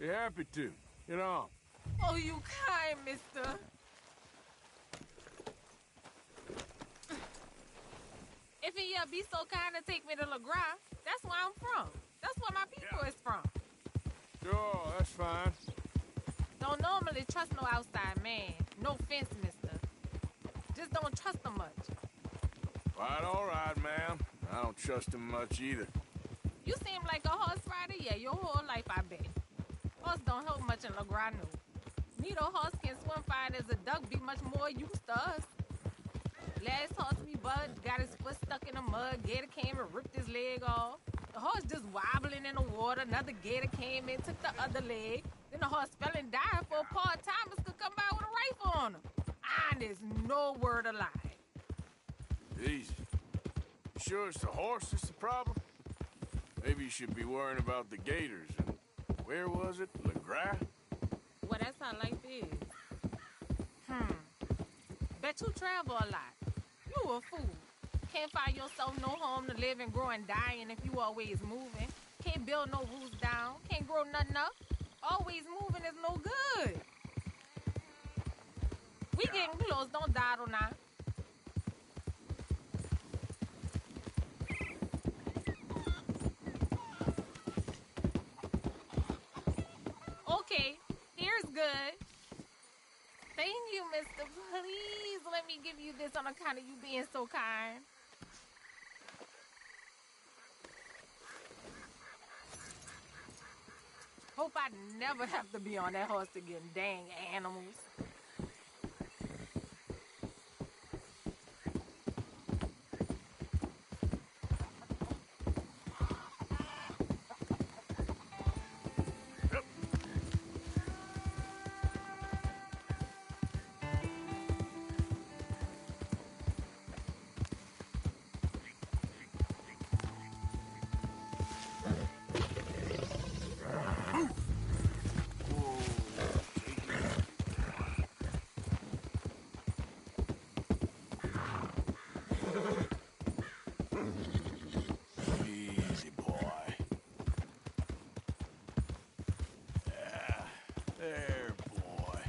B: Be happy to. Get on.
T: Oh, you kind, mister. If he be so kind to take me to LeGras, that's where I'm from. That's where my people is from.
B: Sure, that's fine.
T: Don't normally trust no outside man. No offense, mister. Just don't trust him much.
B: Quite all right, ma'am. I don't trust him much either.
T: You seem like a horse rider, yeah, your whole life, I bet. Horse don't help much in LeGras, no. Neither horse can swim fine as a duck, be much more used to us. Last horse we bud got his foot stuck in the mud, gator came and ripped his leg off. The horse just wobbling in the water, another gator came in, took the other leg. Then the horse fell and died before part-timers could come by with a rifle on him. And there's no word of lie.
B: Easy. You sure it's the horse that's the problem? Maybe you should be worrying about the gators. And where was it? LeGras?
T: Well, that's how life is. Bet you travel a lot. You a fool. Can't find yourself no home to live and grow and dying if you always moving. Can't build no roofs down. Can't grow nothing up. Always moving is no good. We getting close. Don't dawdle now. Okay, here's good. Thank you, mister. Please let me give you this on account of you being so kind. Hope I never have to be on that horse again, dang animals.
B: Easy, boy. Yeah, there, boy.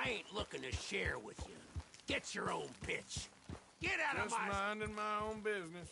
I: I ain't looking to share with you. Get your own pitch. Get out of
B: Just
I: my...
B: minding my own business.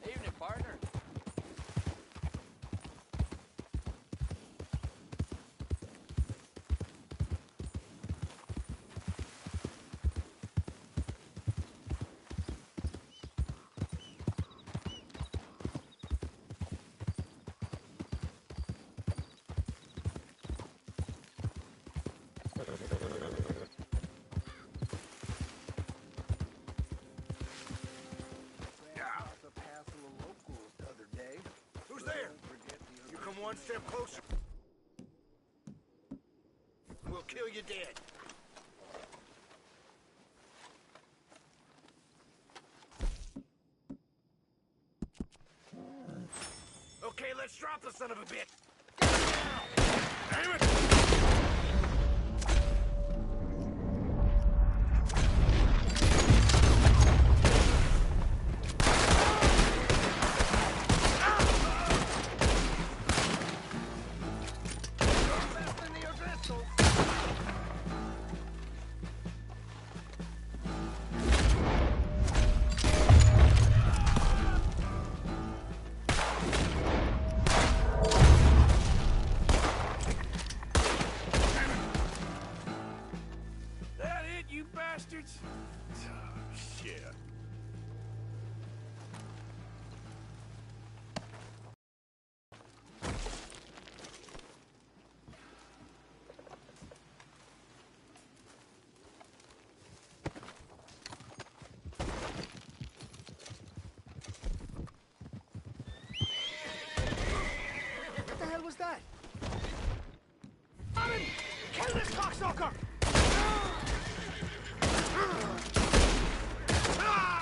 D: Evening, partner.
I: Who's there? You come one step closer. We'll kill you dead. Okay, let's drop the son of a bitch. Damn it! That it, you bastards? Oh, shit.
H: What the hell was that? Alan! Kill this cocksucker! Ah!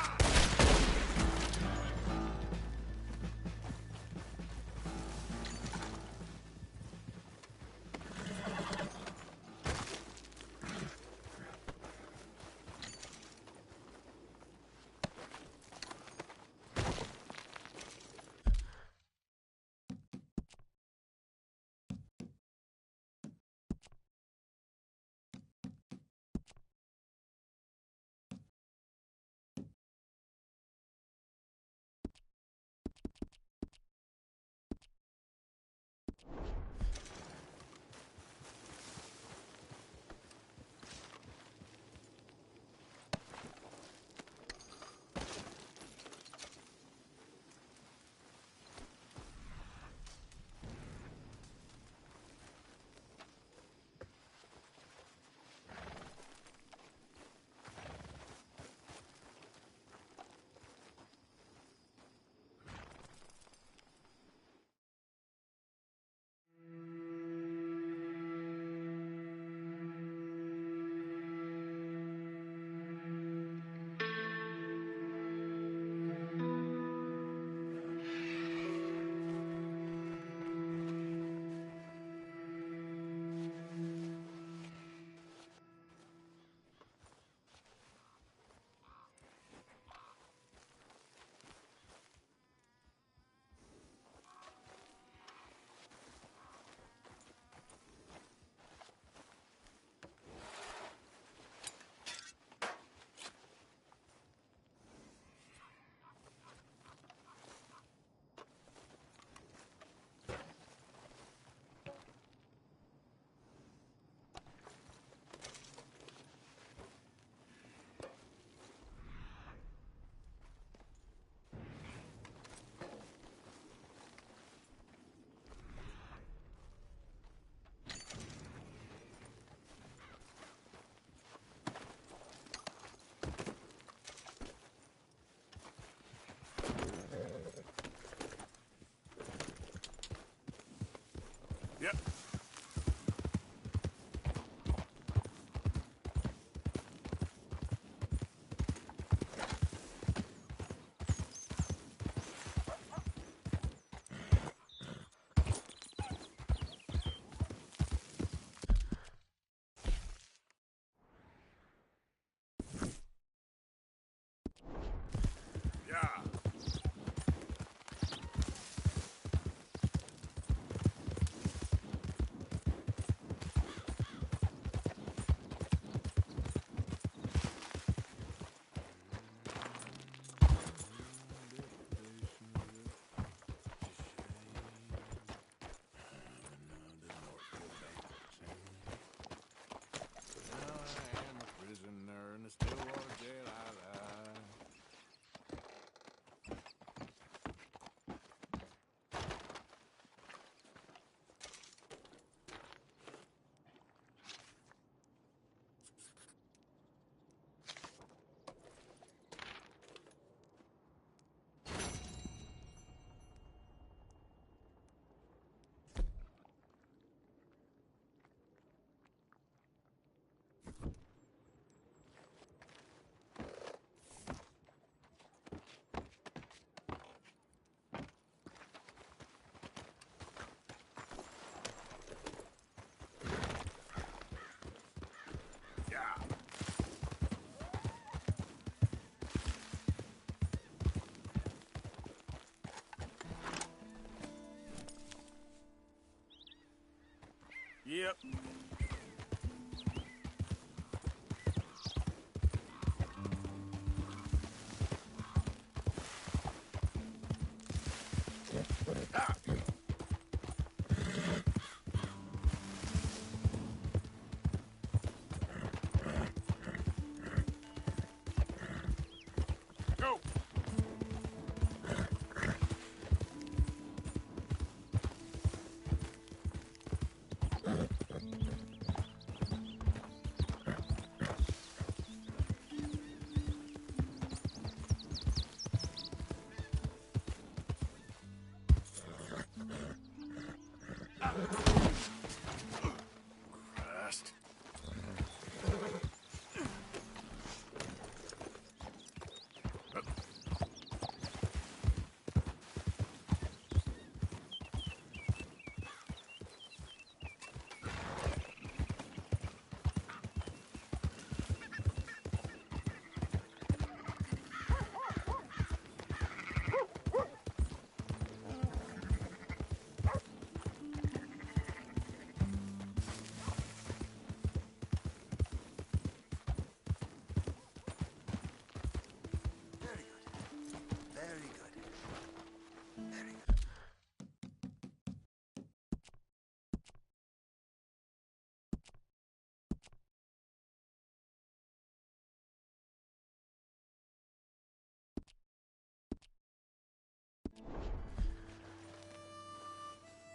B: Yep. Yep. Go. Christ.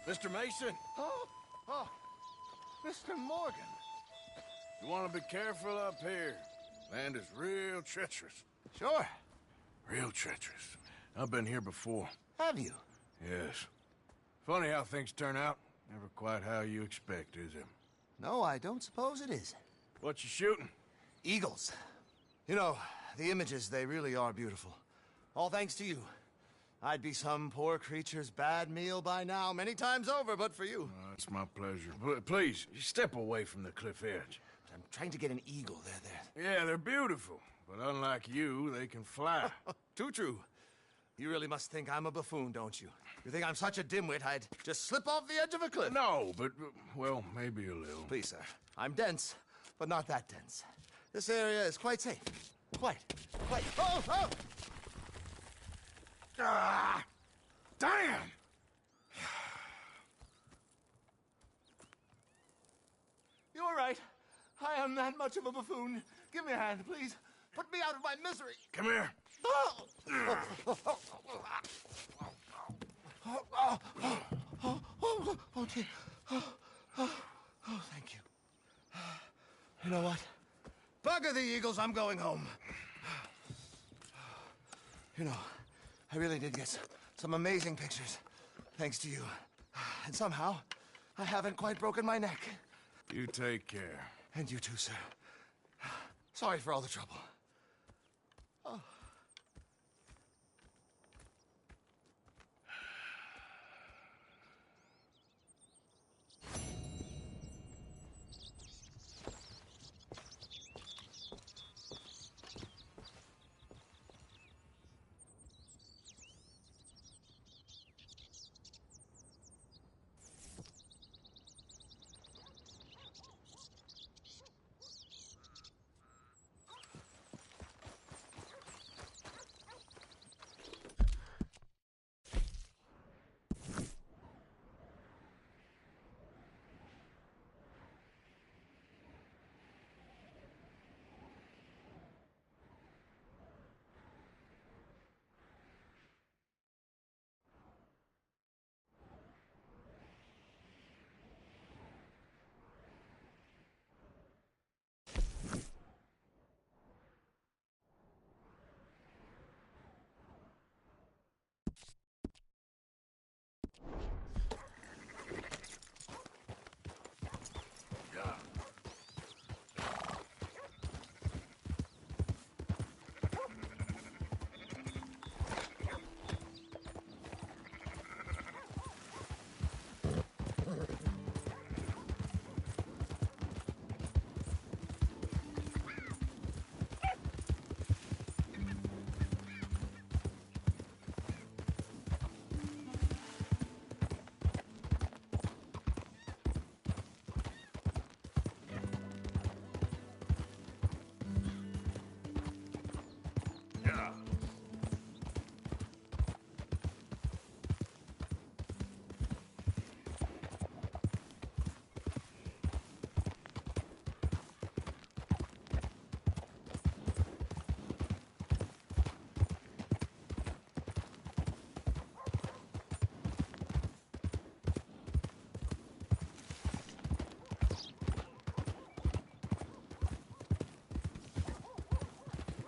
B: Mr. Mason,
P: Oh, Mr. Morgan.
B: you want to be careful up here. Land is real treacherous.
P: Sure.
B: Real treacherous. I've been here before.
P: Have you?
B: Yes. Funny how things turn out. Never quite how you expect, is it?
P: No, I don't suppose it is.
B: What you shooting?
P: Eagles. You know, the images, they really are beautiful. All thanks to you. I'd be some poor creature's bad meal by now, many times over, but for you.
B: It's my pleasure. Please, step away from the cliff edge.
P: I'm trying to get an eagle. There.
B: Yeah, they're beautiful. But unlike you, they can fly.
P: Too true. You really must think I'm a buffoon, don't you? You think I'm such a dimwit I'd just slip off the edge of a cliff?
B: No, but, well, maybe a little.
P: Please, sir. I'm dense, but not that dense. This area is quite safe. Quite. Oh!
B: Ah! Damn!
P: You're right. I am that much of a buffoon. Give me a hand, please. Put me out of my misery.
B: Come here.
P: Oh, dear. Oh, thank you. You know what? Bugger the eagles, I'm going home. You know, I really did get some amazing pictures, thanks to you. And somehow,
U: I haven't quite broken my neck.
B: You take care.
U: And you too, sir. Sorry for all the trouble. Oh.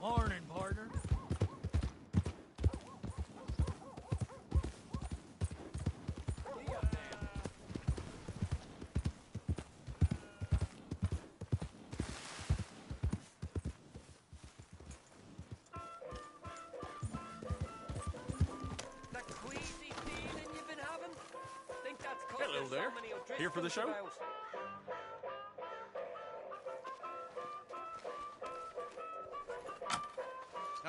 I: Morning, partner.
D: That queasy feeling you've been having? Think that's cause
V: Hello there. Here for the show?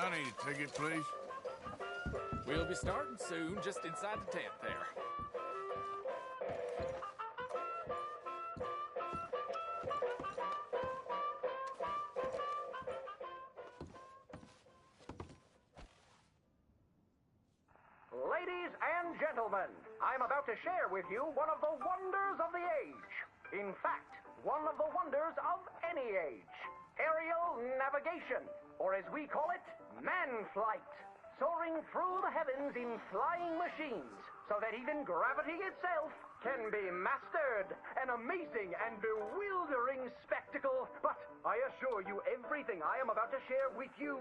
B: I need a ticket, please.
V: We'll be starting soon, just inside the tent there.
W: Ladies and gentlemen, I'm about to share with you one of the wonders of the age. In fact, one of the wonders of any age. Aerial navigation, or as we call it, man flight. Soaring through the heavens in flying machines, so that even gravity itself can be mastered. An amazing and bewildering spectacle, but I assure you everything I am about to share with you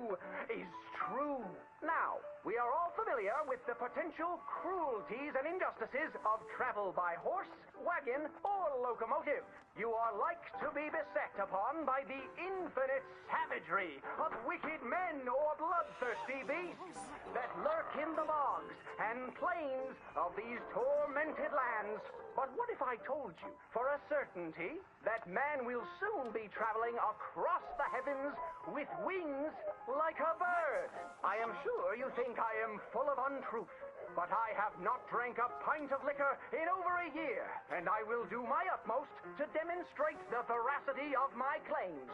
W: is true. Now, we are all familiar with the potential cruelties and injustices of travel by horse, wagon, or locomotive. You are like to be beset upon by the infinite savagery of wicked men or bloodthirsty beasts that lurk in the bogs and plains of these tormented lands. But what if I told you, for a certainty, that man will soon be traveling across the heavens with wings like a bird? I am sure you think I am full of untruth, but I have not drank a pint of liquor in over a year, and I will do my utmost to demonstrate the veracity of my claims.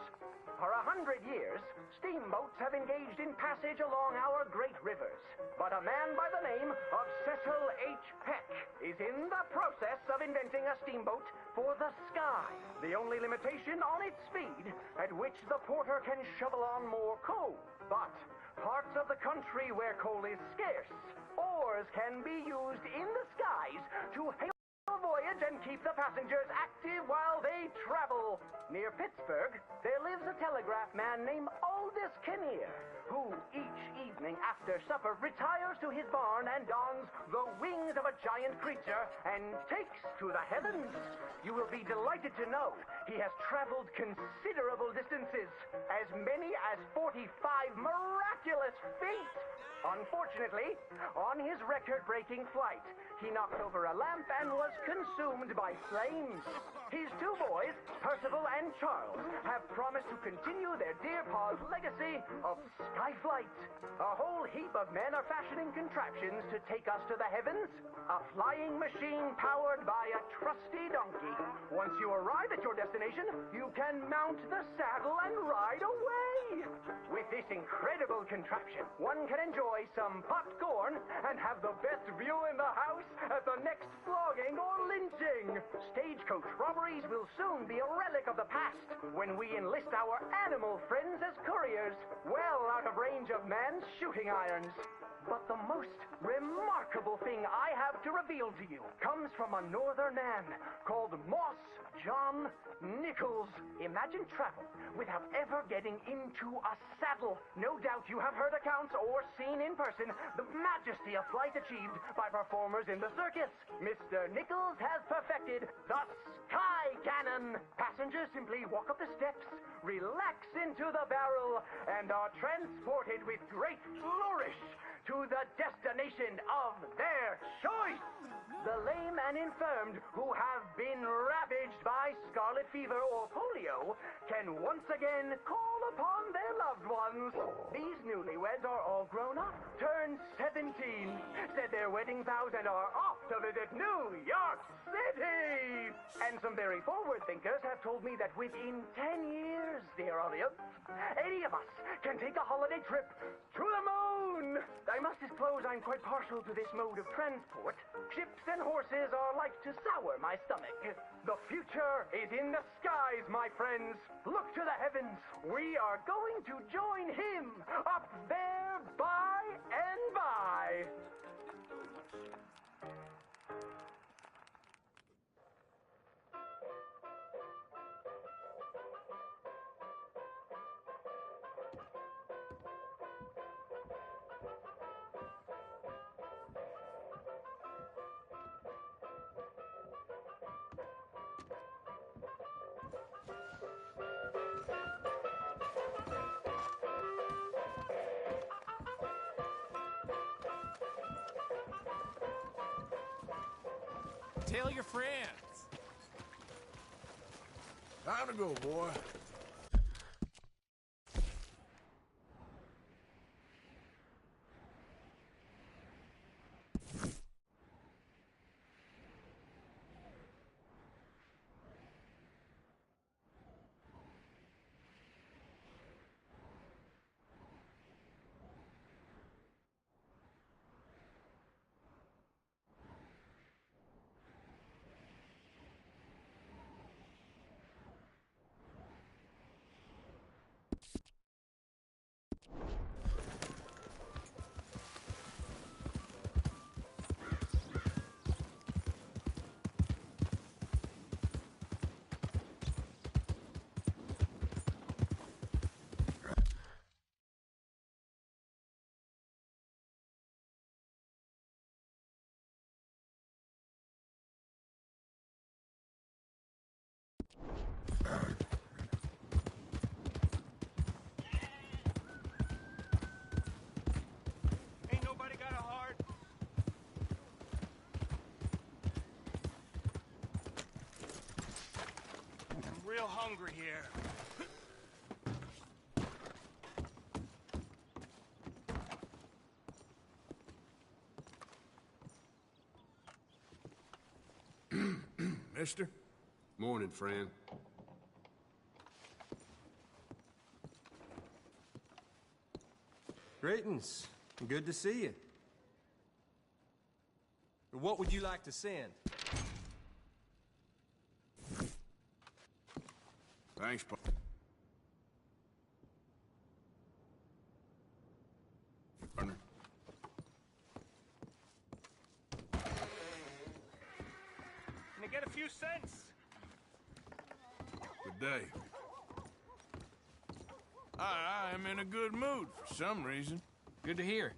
W: For 100 years, steamboats have engaged in passage along our great rivers, but a man by the name of Cecil H. Peck is in the process of inventing a steamboat for the sky. The only limitation on its speed, at which the porter can shovel on more coal. But parts of the country where coal is scarce, oars can be used in the skies to hail the voyage and keep the passengers active while they travel. Near Pittsburgh, there lives a telegraph man named Alden Julius Kinnear, who each evening after supper retires to his barn and dons the wings of a giant creature and takes to the heavens. You will be delighted to know he has traveled considerable distances, as many as 45 miraculous feet. Unfortunately, on his record-breaking flight, he knocked over a lamp and was consumed by flames. His two boys, Percival and Charles, have promised to continue their dear pa's legacy of skyflight. A whole heap of men are fashioning contraptions to take us to the heavens. A flying machine powered by a trusty donkey. Once you arrive at your destination, you can mount the saddle and ride away. With this incredible contraption, one can enjoy some popcorn and have the best view in the house at the next flogging or lynching. Stagecoach robberies will soon be a relic of the past when we enlist our animal friends as couriers, well out of range of man's shooting irons. But the most remarkable thing I have to reveal to you comes from a northern man called Moss John Nichols. Imagine travel without ever getting into a saddle. No doubt you have heard accounts or seen in person the majesty of flight achieved by performers in the circus. Mr. Nichols has perfected the Sky Cannon. Passengers simply walk up the steps, relax into the barrel, and are transported with great flourish to the destination of their choice. The lame and infirmed who have been ravaged by scarlet fever or polio can once again call upon their loved ones. These newlyweds are all grown up, turned 17, said their wedding vows, and are off to visit New York City. And some very forward thinkers have told me that within 10 years, dear audience, any of us can take a holiday trip to the moon. I must disclose I'm quite partial to this mode of transport. Ships and horses are like to sour my stomach. The future is in the skies, my friends. Look to the heavens. We are going to join him up there by and by.
U: Tell your friends.
B: Time to go, boy.
I: Ain't nobody got a heart? I'm real hungry here.
B: Mister?
E: Morning, friend.
F: Greetings. Good to see you. What would you like to send?
B: Thanks, Pa. Partner.
I: Can I get a few cents?
B: Good day. I am in a good mood for some reason.
A: Good to hear.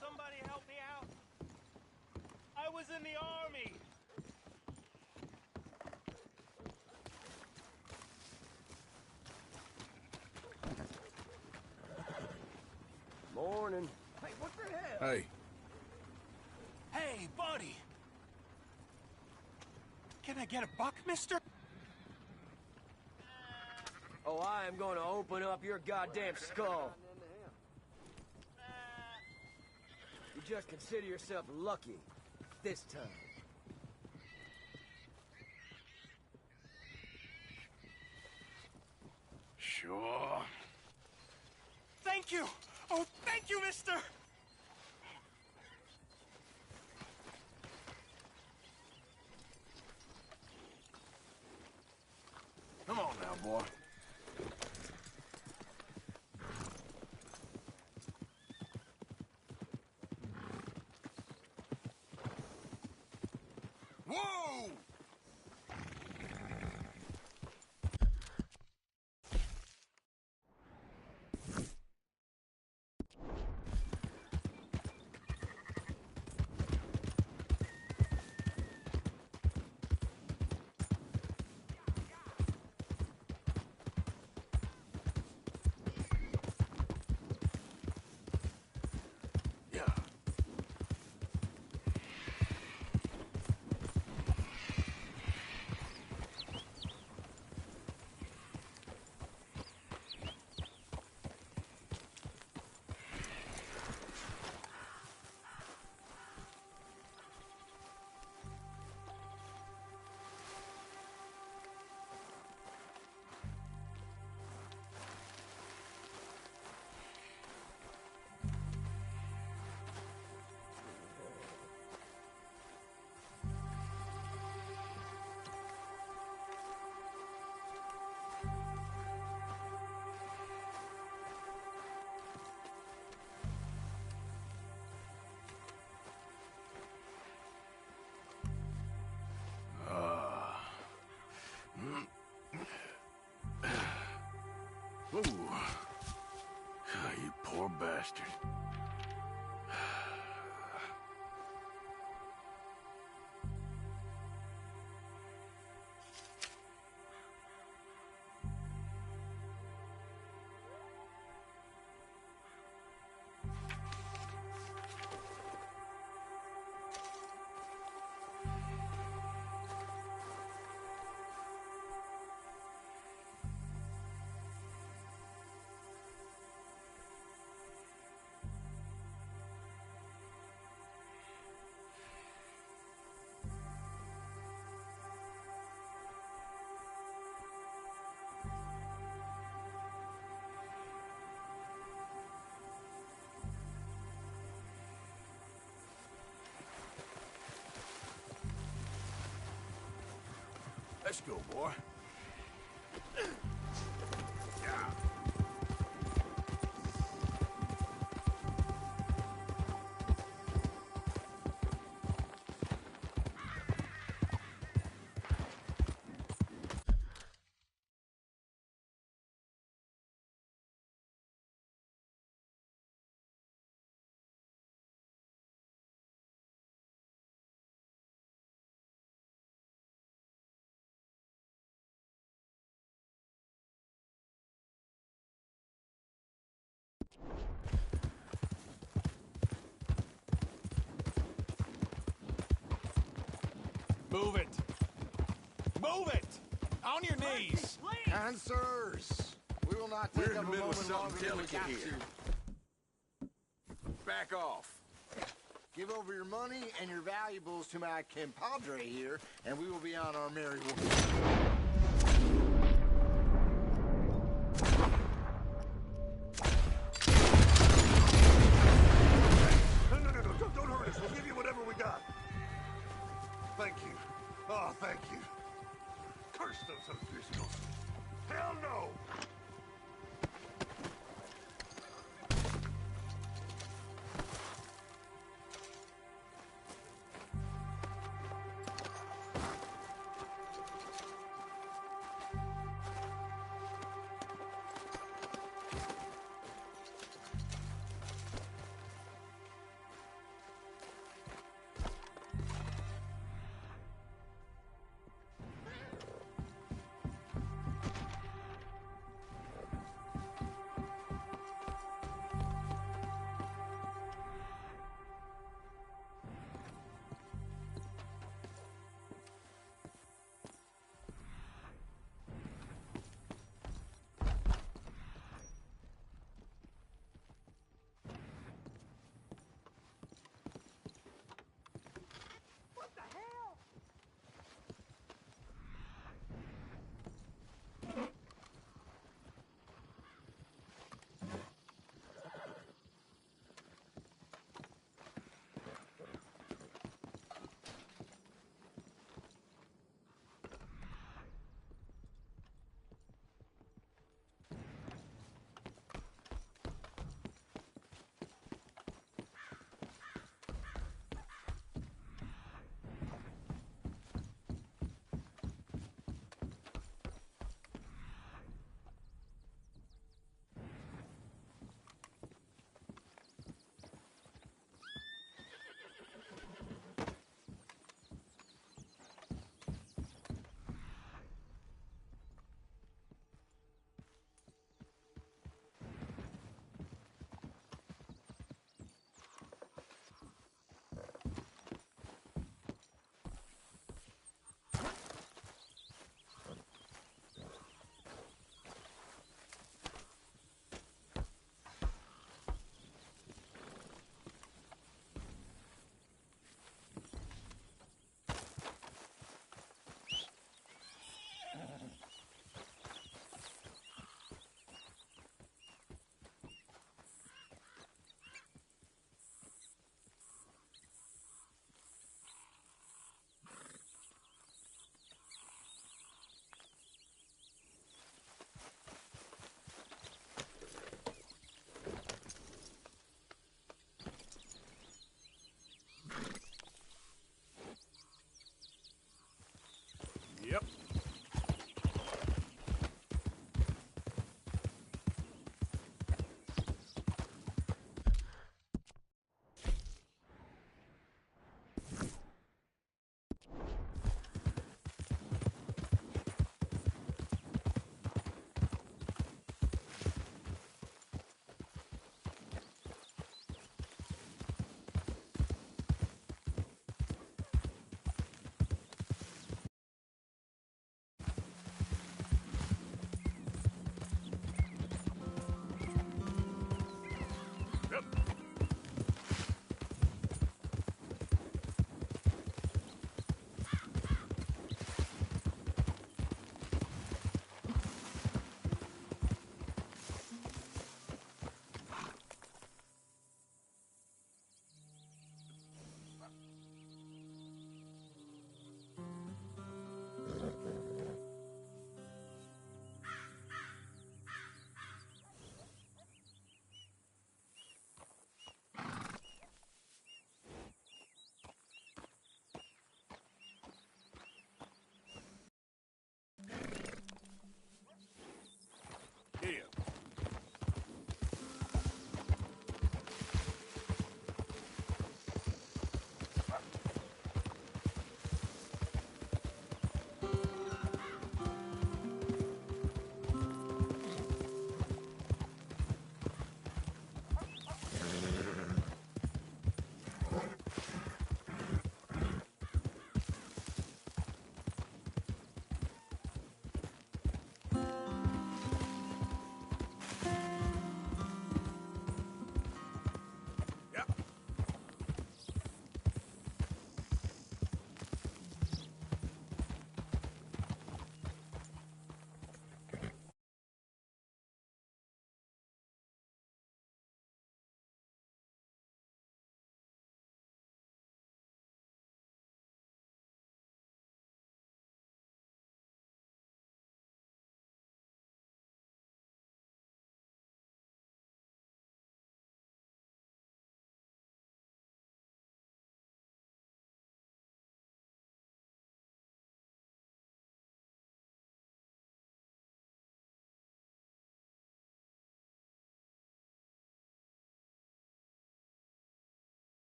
I: Somebody help me out. I was in the army.
D: Morning. Hey, what the hell?
B: Hey.
I: Hey, buddy. Can I get a buck, mister?
D: Oh, I am going to open up your goddamn skull. You just consider yourself lucky this time.
B: Sure.
I: Thank you. Oh, thank you, mister.
B: Come on now, boy. Whoa! Ooh. You poor bastard. Let's go, boy.
I: Move it. Move it. On your knees.
P: Kind sirs, we will not take up a moment longer than we got to.
B: Back off.
P: Give over your money and your valuables to my compadre here, and we will be on our merry way.
I: No, don't hurt us. We'll give you whatever we got. Thank you. Oh, thank you. Curse those O'Driscolls. Hell no!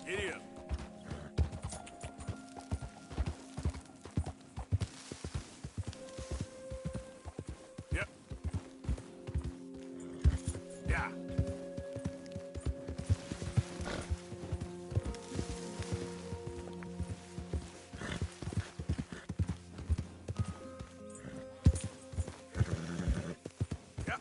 B: Giddy up. Yep. Yeah. Yep.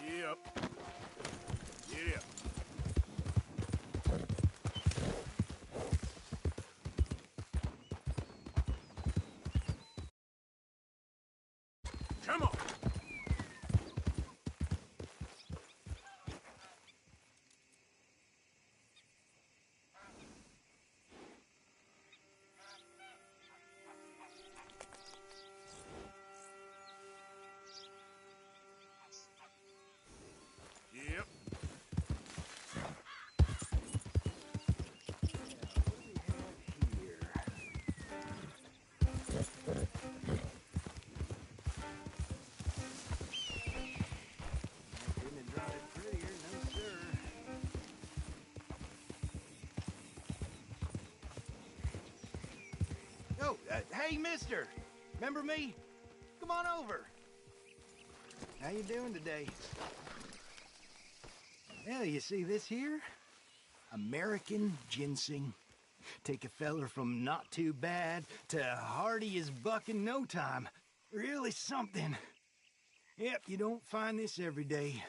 B: Yep. Yep. Come on. Yep.
D: Couldn't have drawn it prettier, no sir. Oh, hey, mister! Remember me? Come on over. How you doing today? Well, you see this here? American ginseng. Take a feller from not too bad to hardy as buck in no time. Really something. Yep, you don't find this every day.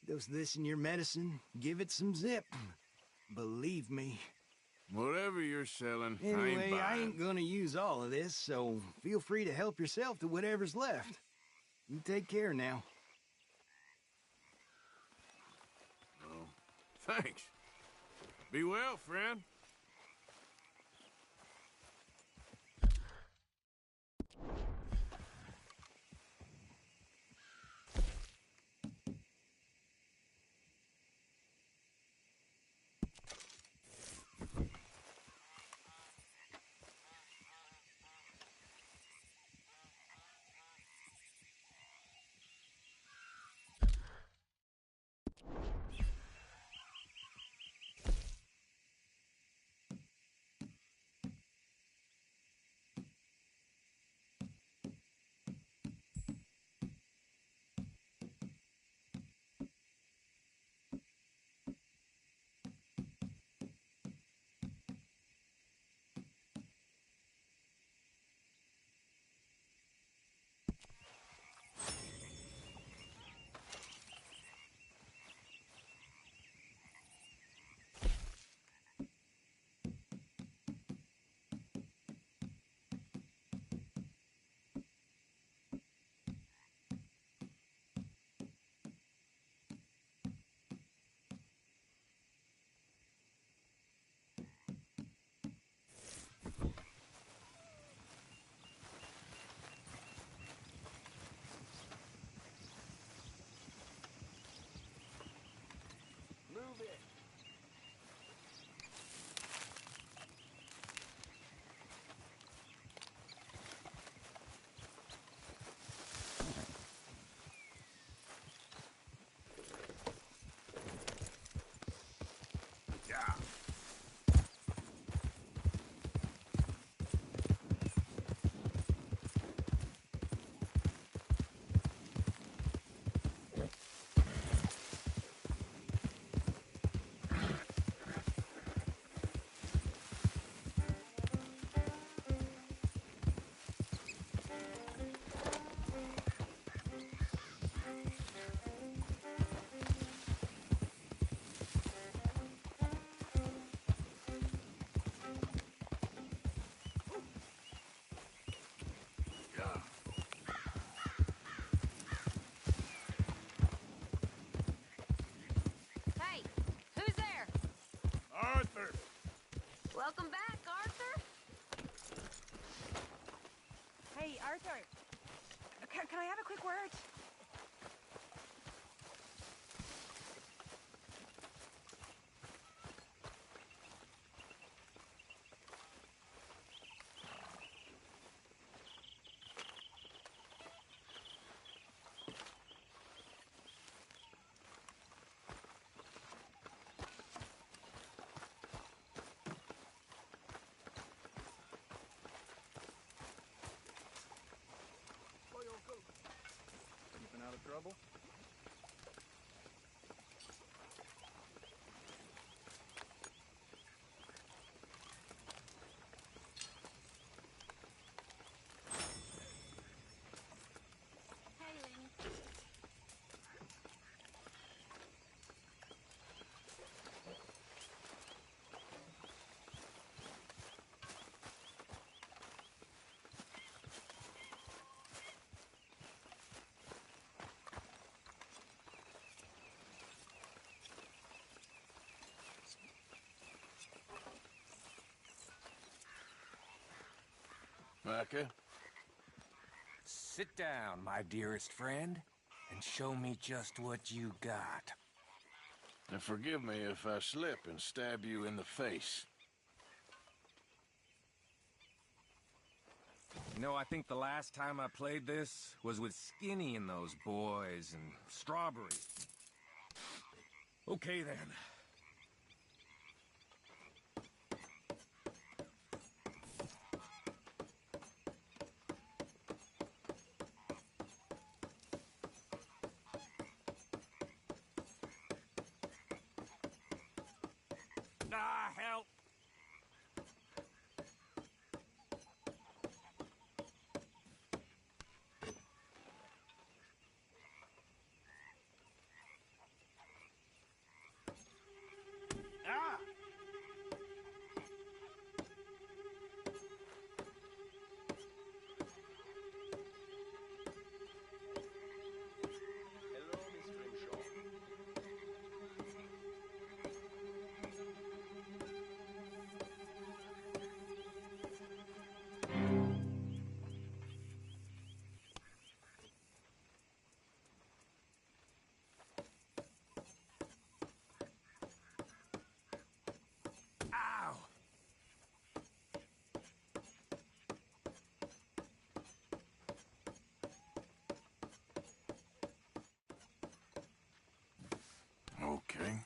D: Dose this in your medicine, give it some zip. Believe me.
B: Whatever you're selling, I ain't
D: Anyway,
B: buying.
D: I ain't gonna use all of this, so feel free to help yourself to whatever's left. You take care now.
B: Oh, thanks. Be well, friend.
E: Welcome back, Arthur.
J: Hey, Arthur. Can I have a quick word?
L: Keeping out of trouble?
B: Micah?
Q: Sit down, my dearest friend, and show me just what you got.
B: And forgive me if I slip and stab you in the face.
Q: You know, I think the last time I played this was with Skinny and those boys and Strawberry. Okay, then. Ah, help!
D: Ah!
L: Hello, Miss Grimshaw.
Q: Ow!
B: Okay.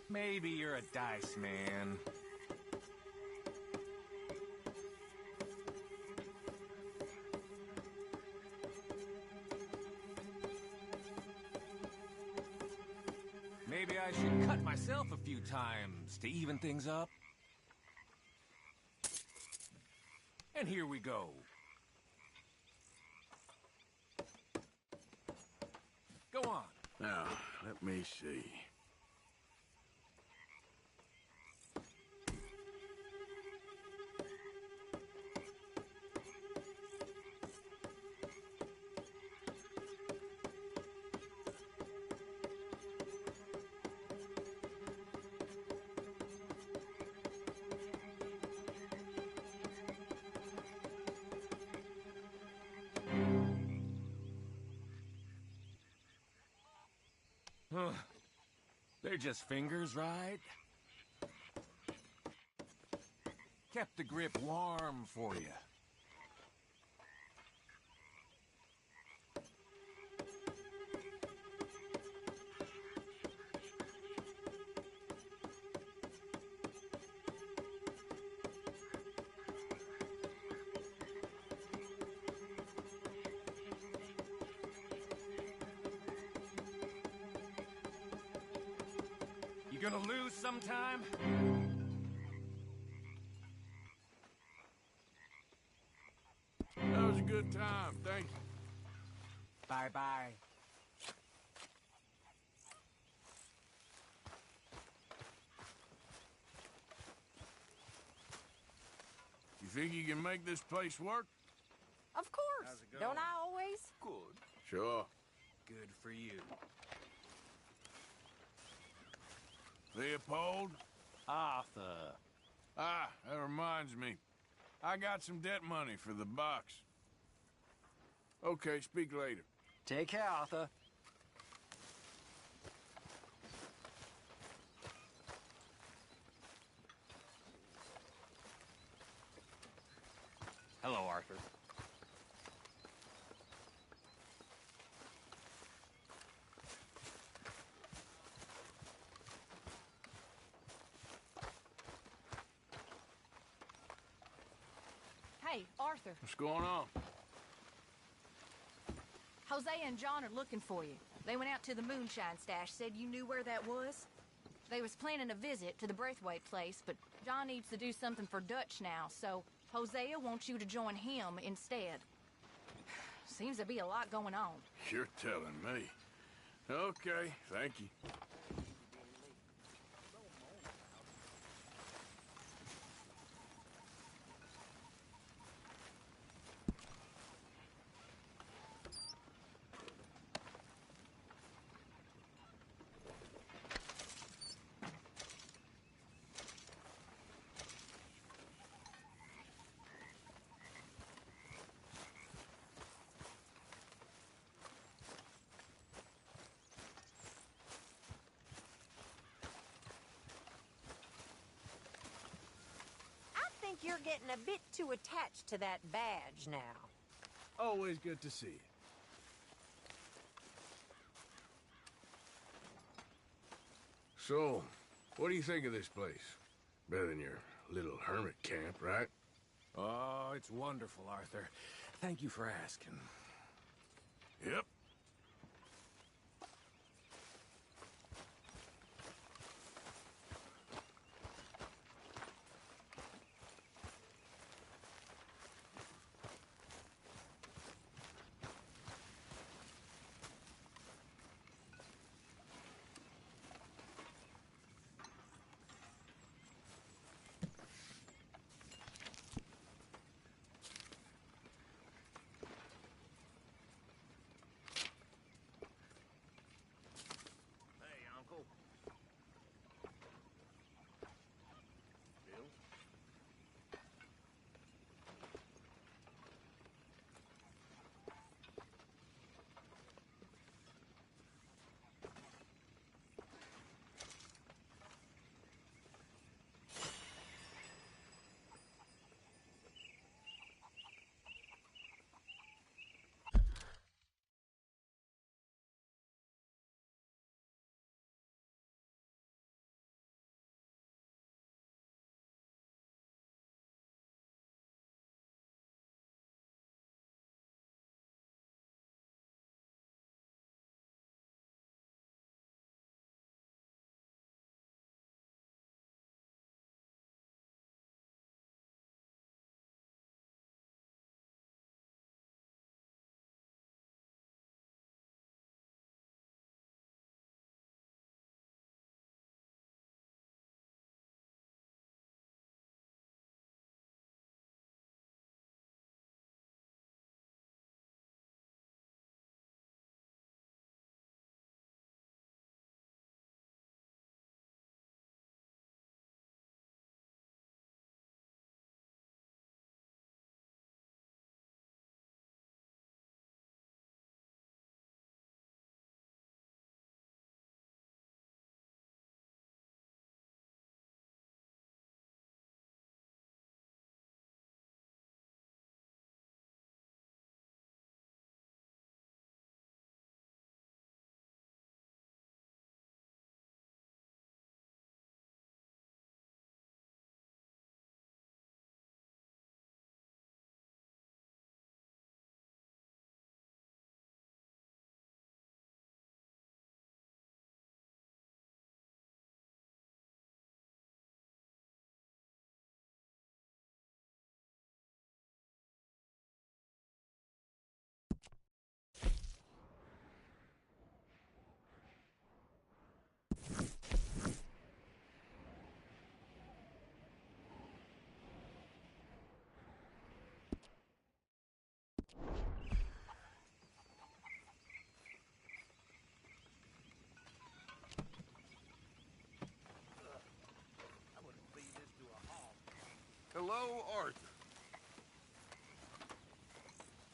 Q: Maybe you're a dice man. Maybe I should cut myself a few times to even things up. And here we go. Go on.
B: Now, let me see.
Q: They're just fingers, right? Kept the grip warm for you. You gonna lose sometime?
B: That was a good time, thank you.
Q: Bye-bye.
B: You think you can make this place work?
C: Of course.
L: How's it going?
C: Don't I always?
L: Good.
B: Sure.
L: Good for you.
B: Leopold?
L: Arthur.
B: Ah, that reminds me. I got some debt money for the box. Okay, speak later.
L: Take care, Arthur. Hello, Arthur.
J: Hey, Arthur.
B: What's going on?
J: Jose and John are looking for you. They went out to the moonshine stash, said you knew where that was. They was planning a visit to the Braithwaite place, but John needs to do something for Dutch now, so Hosea wants you to join him instead. Seems to be a lot going on.
B: You're telling me. Okay, thank you.
C: I think you're getting a bit too attached to that badge now.
B: Always good to see you. So, what do you think of this place? Better than your little hermit camp, right?
L: Oh, it's wonderful, Arthur. Thank you for asking.
B: Yep.
P: hello, Arthur.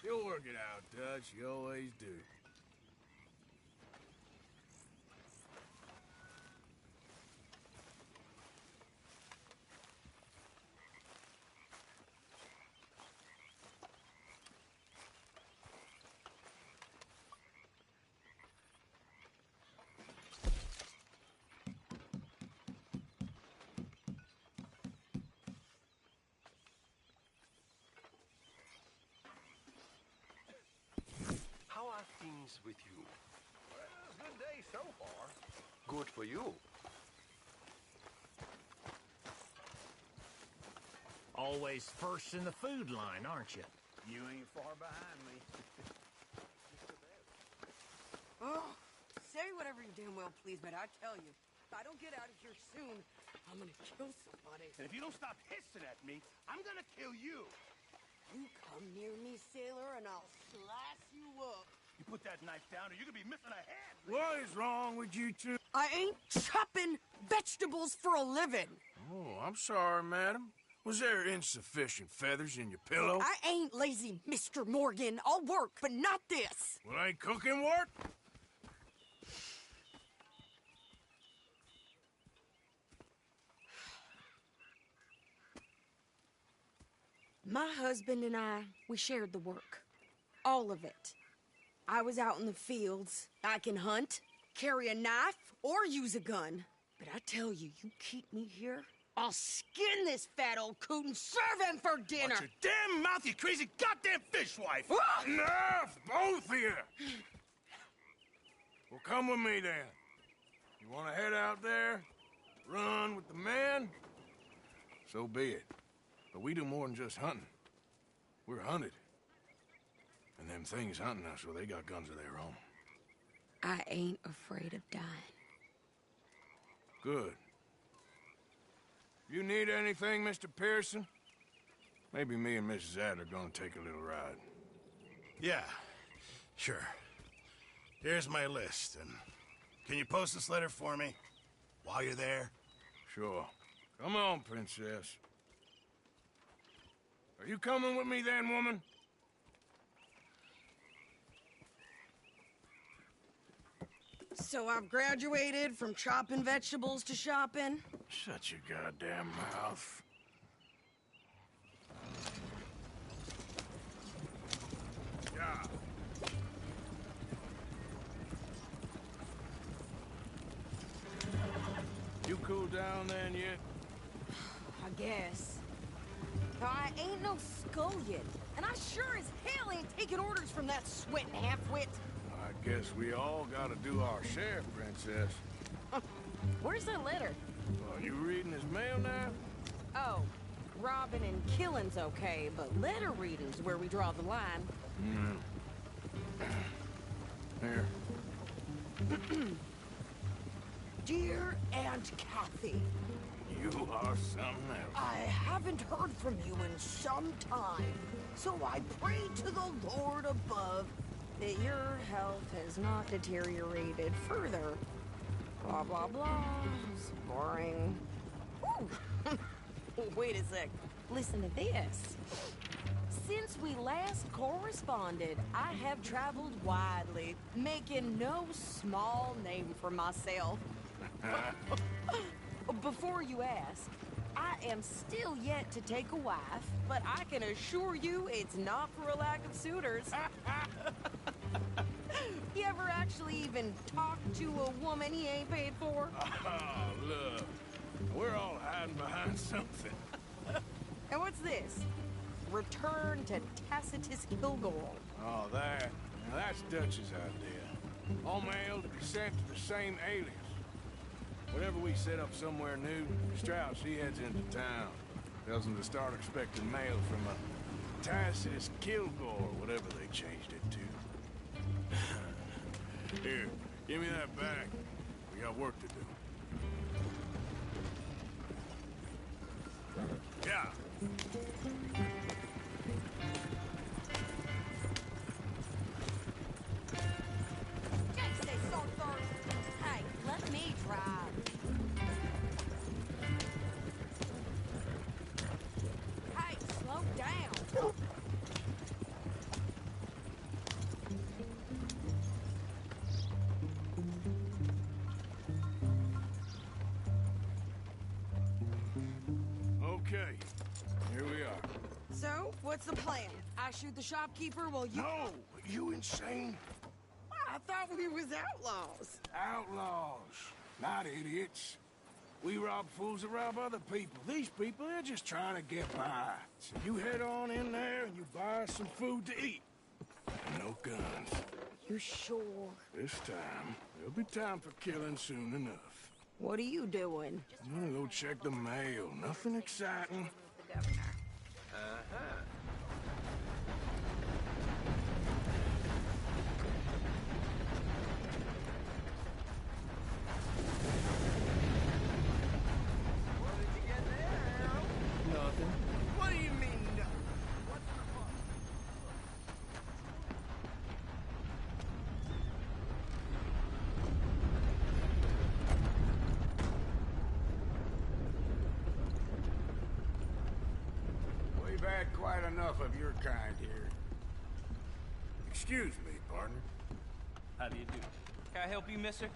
B: You'll work it out, Dutch. You always do.
E: How are things with you?
I: Well, it's a good day so far.
E: Good for you.
G: Always first in the food line, aren't you?
I: You ain't far behind me.
K: Oh, say whatever you damn well please, but I tell you, if I don't get out of here soon, I'm gonna kill somebody.
I: And if you don't stop hissing at me, I'm gonna kill you.
K: You come near me, sailor, and I'll slice you up.
I: You put that knife down or you're gonna be missing a head.
B: What is wrong with you two?
K: I ain't chopping vegetables for a living.
B: Oh, I'm sorry, madam. Was there insufficient feathers in your pillow?
K: I ain't lazy, Mr. Morgan. I'll work, but not this.
B: Well, ain't cooking work?
K: My husband and I, we shared the work. All of it. I was out in the fields. I can hunt, carry a knife, or use a gun. But I tell you, you keep me here, I'll skin this fat old coot and serve him for dinner.
I: Watch your damn mouth, you crazy goddamn fishwife!
B: Enough, both of you! Well, come with me, then. You want to head out there, run with the men? So be it. But we do more than just hunting. We're hunted. And them things hunting us, well, they got guns of their own.
K: I ain't afraid of dying.
B: Good. You need anything, Mr. Pearson? Maybe me and Mrs. Adler gonna take a little ride.
I: Yeah, sure. Here's my list, and can you post this letter for me while you're there?
B: Sure. Come on, Princess. Are you coming with me then, woman?
K: So I've graduated from chopping vegetables to shopping.
B: Shut your goddamn mouth. Yeah. You cool down then yet?
K: I guess. Now, I ain't no scullion, and I sure as hell ain't taking orders from that sweating half-wit.
B: I guess we all gotta do our share, Princess.
K: Where's that letter?
B: Are you reading his mail now?
K: Oh, robbing and killing's okay, but letter reading's where we draw the line.
B: Here.
K: Dear Aunt Kathy,
B: You are something else.
K: I haven't heard from you in some time, so I pray to the Lord above that your health has not deteriorated further. Blah, blah, blah. It's boring. Ooh. Wait a sec. Listen to this. Since we last corresponded, I have traveled widely, making no small name for myself. Before you ask, I am still yet to take a wife, but I can assure you it's not for a lack of suitors. You ever actually even talk to a woman he ain't paid for?
B: Oh, look. We're all hiding behind something.
K: And what's this? Return to Tacitus Kilgore.
B: Oh, that. Now, that's Dutch's idea. All mail to be sent to the same alias. Whenever we set up somewhere new, Strauss, he heads into town. Tells them to start expecting mail from a Tacitus Kilgore, whatever they changed it to. Here, give me that back. We got work to do. Yeah.
K: Hey, let me drive. What's the plan? I shoot the shopkeeper while you...
B: No! You insane?
K: I thought we was outlaws.
B: Outlaws, not idiots. We rob fools that rob other people. These people, they're just trying to get by. So you head on in there and you buy us some food to eat. And no guns.
K: You sure?
B: This time, there'll be time for killing soon enough.
K: What are you doing?
B: I'm gonna go check the mail. Nothing exciting.
H: Nothing.
K: What do you mean, no?
B: We've had quite enough of your kind here. Excuse me, partner.
M: How do you do? Can I help you, mister?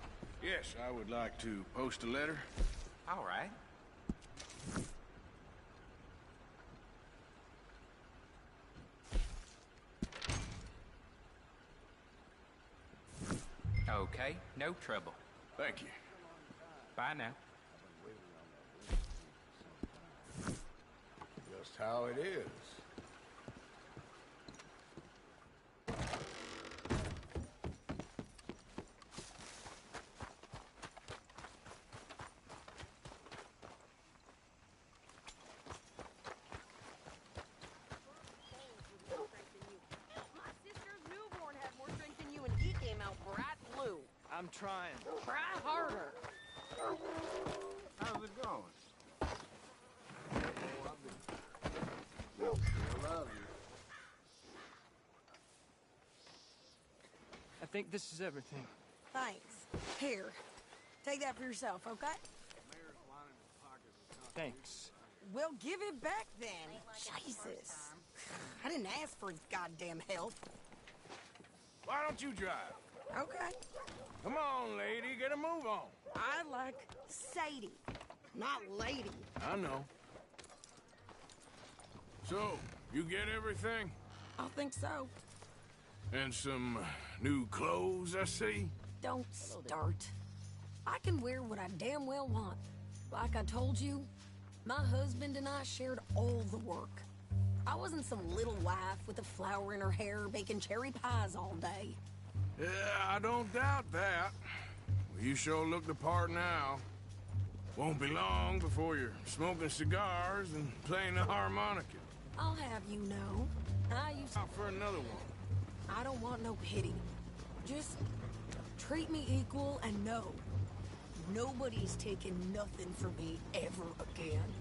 B: Yes, I would like to post a letter.
M: All right. Okay, no trouble.
B: Thank you.
M: Bye now.
B: Just how it is.
K: My sister's newborn had more strength than you, and he came out bright blue.
M: I'm trying.
K: Try harder.
B: How's it going? I love you.
M: I think this is everything.
K: Thanks. Here, take that for yourself, okay?
M: Thanks.
K: We'll give it back then. Jesus. I didn't ask for his goddamn help.
B: Why don't you drive?
K: Okay.
B: Come on, lady, get a move on.
K: I like Sadie, not lady.
B: I know. So, you get everything?
K: I think so.
B: And some new clothes, I see?
K: Don't start. I can wear what I damn well want. Like I told you, my husband and I shared all the work. I wasn't some little wife with a flower in her hair baking cherry pies all day.
B: Yeah, I don't doubt that. Well, you sure look the part now. Won't be long before you're smoking cigars and playing the harmonica.
K: I'll have you know, I used
B: out for another one.
K: I don't want no pity. Just treat me equal and know nobody's taking nothing from me ever again.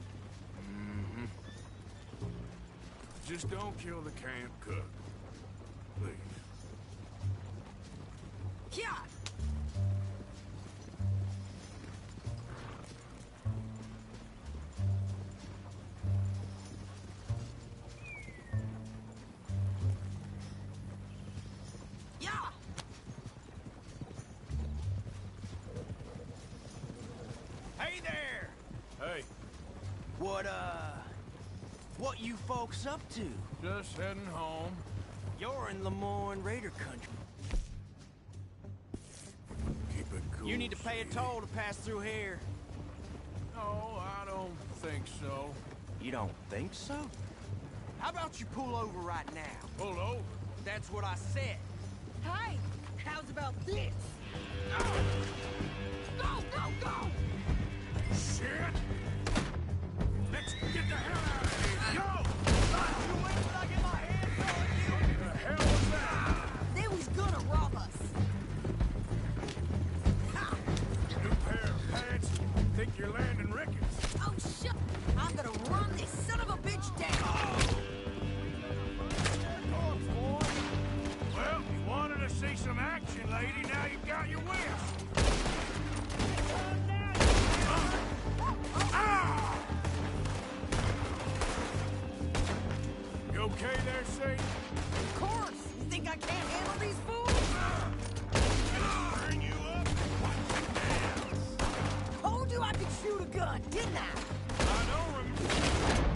B: Mm-hmm. Just don't kill the camp cook. Please.
K: Yeah. Yeah.
D: Hey there!
B: Hey.
D: What you folks up to?
B: Just heading home.
D: You're in Lemoyne Raider country.
B: Keep it cool.
D: You need to pay a toll to pass through here.
B: No, I don't think so.
D: You don't think so? How about you pull over right now?
B: Pull over?
D: That's what I said.
K: Hey, how's about this? Go, go, go!
B: Shit! Let's get the hell out of here! Go!
D: You wait till I get my hands on you!
B: What the hell was that?
K: They was gonna rob us.
B: New pair of pants? Think you're landing Ricketts?
K: Oh, shit! I'm gonna run this son of a bitch down!
B: Well, you wanted to see some action, lady. Now you've got your wish. You okay there, Sadie?
K: Of course! You think I can't handle these fools?
B: Bring you up.
K: Told you I could shoot a gun, didn't I?
B: I don't remember.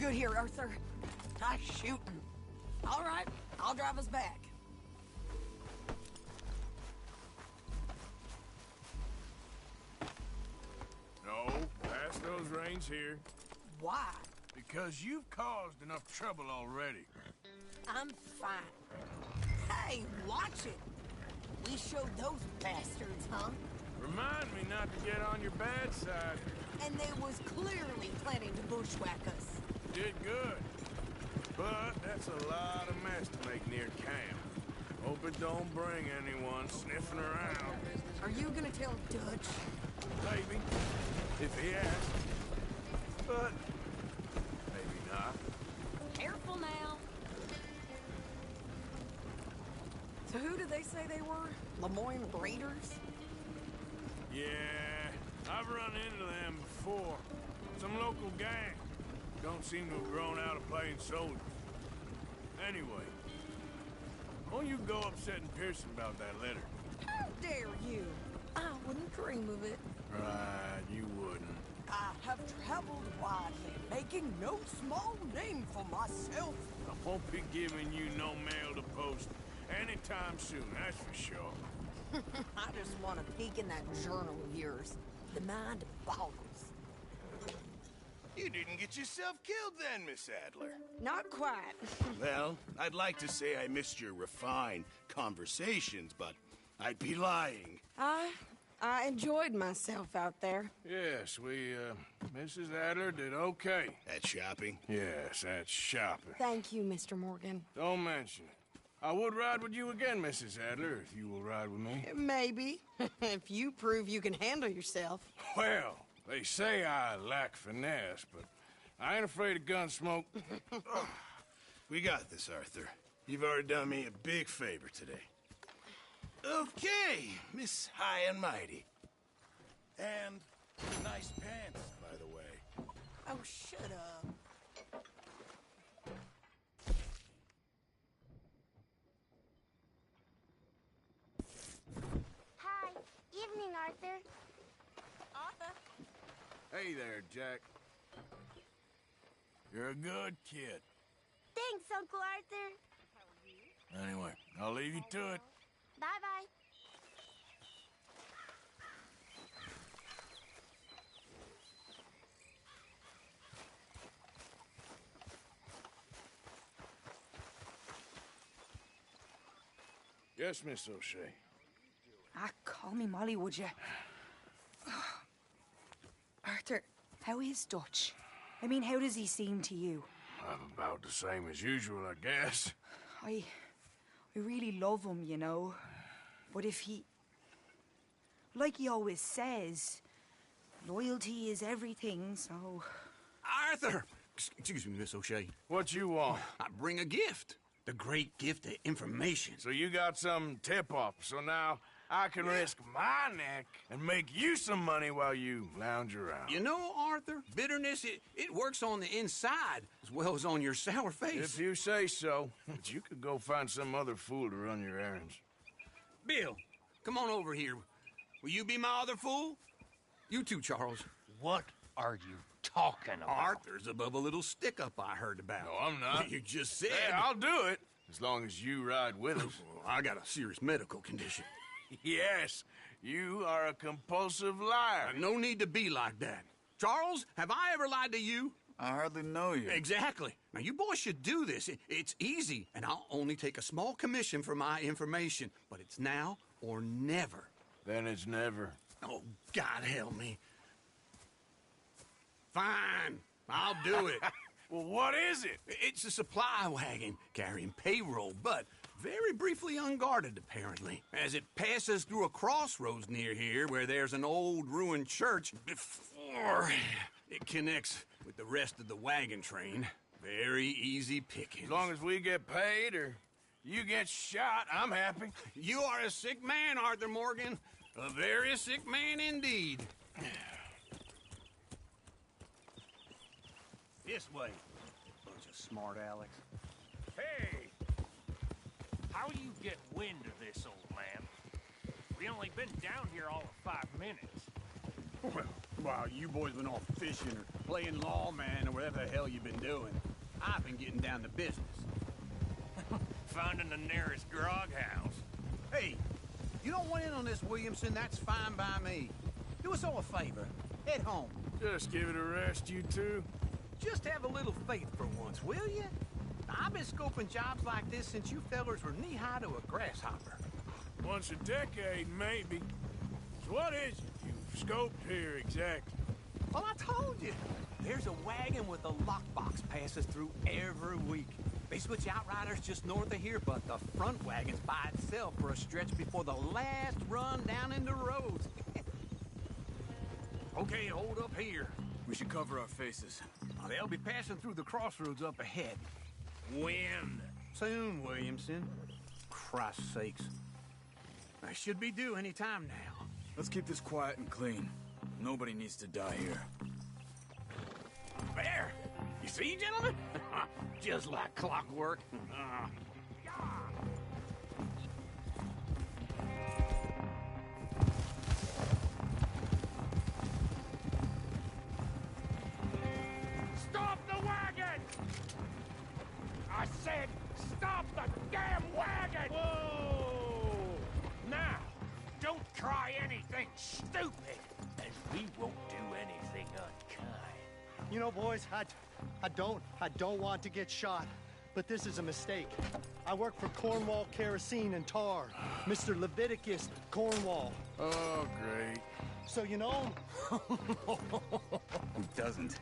K: good here, Arthur. Nice shooting. All right, I'll drive us back.
B: No, pass those reins here.
K: Why?
B: Because you've caused enough trouble already.
K: I'm fine. Hey, watch it. We showed those bastards, huh?
B: Remind me not to get on your bad side.
K: And they was clearly planning to bushwhack us.
B: Did good. But that's a lot of mess to make near camp. Hope it don't bring anyone sniffing around.
K: Are you gonna tell Dutch?
B: Maybe. If he asks. But maybe not.
K: Careful now. So who did they say they were? Lemoyne Raiders?
B: Yeah, I've run into them before. Some local gang. Don't seem to have grown out of playing soldiers. Anyway, won't you go upsetting Pearson about that letter?
K: How dare you? I wouldn't dream of it.
B: Right, you wouldn't.
K: I have traveled widely, making no small name for myself.
B: I won't be giving you no mail to post anytime soon, that's for sure.
K: I just want to peek in that journal of yours. The mind boggles.
N: You didn't get yourself killed then, Miss Adler.
K: Not quite.
N: Well, I'd like to say I missed your refined conversations, but I'd be lying.
K: I enjoyed myself out there.
B: Yes, Mrs. Adler did okay.
N: At shopping?
B: Yes, at shopping.
K: Thank you, Mr. Morgan.
B: Don't mention it. I would ride with you again, Mrs. Adler, if you will ride with me.
K: Maybe. If you prove you can handle yourself.
B: Well, they say I lack finesse, but I ain't afraid of gun smoke.
N: We got this, Arthur. You've already done me a big favor today. Okay, Miss High and Mighty. And nice pants, by the way.
K: Oh, shut up.
O: Hi. Evening, Arthur.
K: Arthur?
B: Hey there, Jack. You're a good kid.
O: Thanks, Uncle Arthur.
B: Anyway, I'll leave you to it.
O: Bye-bye.
B: Yes, Miss O'Shea.
R: Call me Molly, would you? Arthur, how is Dutch? I mean, how does he seem to you?
B: I'm about the same as usual, I guess.
R: I really love him, you know. But if he... Like he always says, loyalty is everything, so...
X: Arthur! Excuse me, Miss O'Shea.
B: What you want?
X: I bring a gift. The great gift of information.
B: So you got some tip-off, so now I can risk my neck and make you some money while you lounge around.
X: You know, Arthur, bitterness, it works on the inside as well as on your sour face.
B: If you say so. But you could go find some other fool to run your errands.
X: Bill, come on over here. Will you be my other fool? You too, Charles.
G: What are you talking about?
X: Arthur's above a little stick-up I heard about.
B: No, I'm not.
X: You just said...
B: Hey, I'll do it, as long as you ride with us.
X: I got a serious medical condition.
B: Yes, you are a compulsive liar.
X: No need to be like that. Charles, have I ever lied to you?
Y: I hardly know you.
X: Exactly. Now, you boys should do this. It's easy, and I'll only take a small commission for my information. But it's now or never.
B: Then it's never.
X: Oh, God help me. Fine. I'll do it.
B: Well, what is it?
X: It's a supply wagon carrying payroll, but very briefly unguarded, apparently. As it passes through a crossroads near here where there's an old ruined church before it connects with the rest of the wagon train. Very easy pickings.
B: As long as we get paid or you get shot, I'm happy.
X: You are a sick man, Arthur Morgan. A very sick man indeed.
M: This way. Bunch of smart Alex.
G: Hey! How you get wind of this, old man? We only been down here all of 5 minutes.
B: Well,
X: While you boys been off fishing or playing lawman or whatever the hell you've been doing, I've been getting down to business.
G: Finding the nearest grog house.
X: Hey, you don't want in on this, Williamson, that's fine by me. Do us all a favor. Head home.
B: Just give it a rest, you two.
X: Just have a little faith for once, will you? I've been scoping jobs like this since you fellers were knee-high to a grasshopper.
B: Once a decade, maybe. So what is it you've scoped here exactly?
X: Well, I told you. There's a wagon with a lockbox passes through every week. They switch outriders just north of here, but the front wagon's by itself for a stretch before the last run down into roads. Okay, hold up here.
S: We should cover our faces.
X: They'll be passing through the crossroads up ahead.
G: When?
X: Soon, Williamson. Christ's sakes. I should be due any time now.
S: Let's keep this quiet and clean. Nobody needs to die here.
X: There! You see, gentlemen? Just like clockwork.
G: Stop the wagon! I said, stop the damn wagon! Whoa! Now, don't try anything stupid, as we won't do anything unkind.
H: You know, boys, I don't want to get shot, but this is a mistake. I work for Cornwall Kerosene and Tar, Mr. Leviticus Cornwall.
B: Oh, great.
H: So you know him?
S: Who doesn't?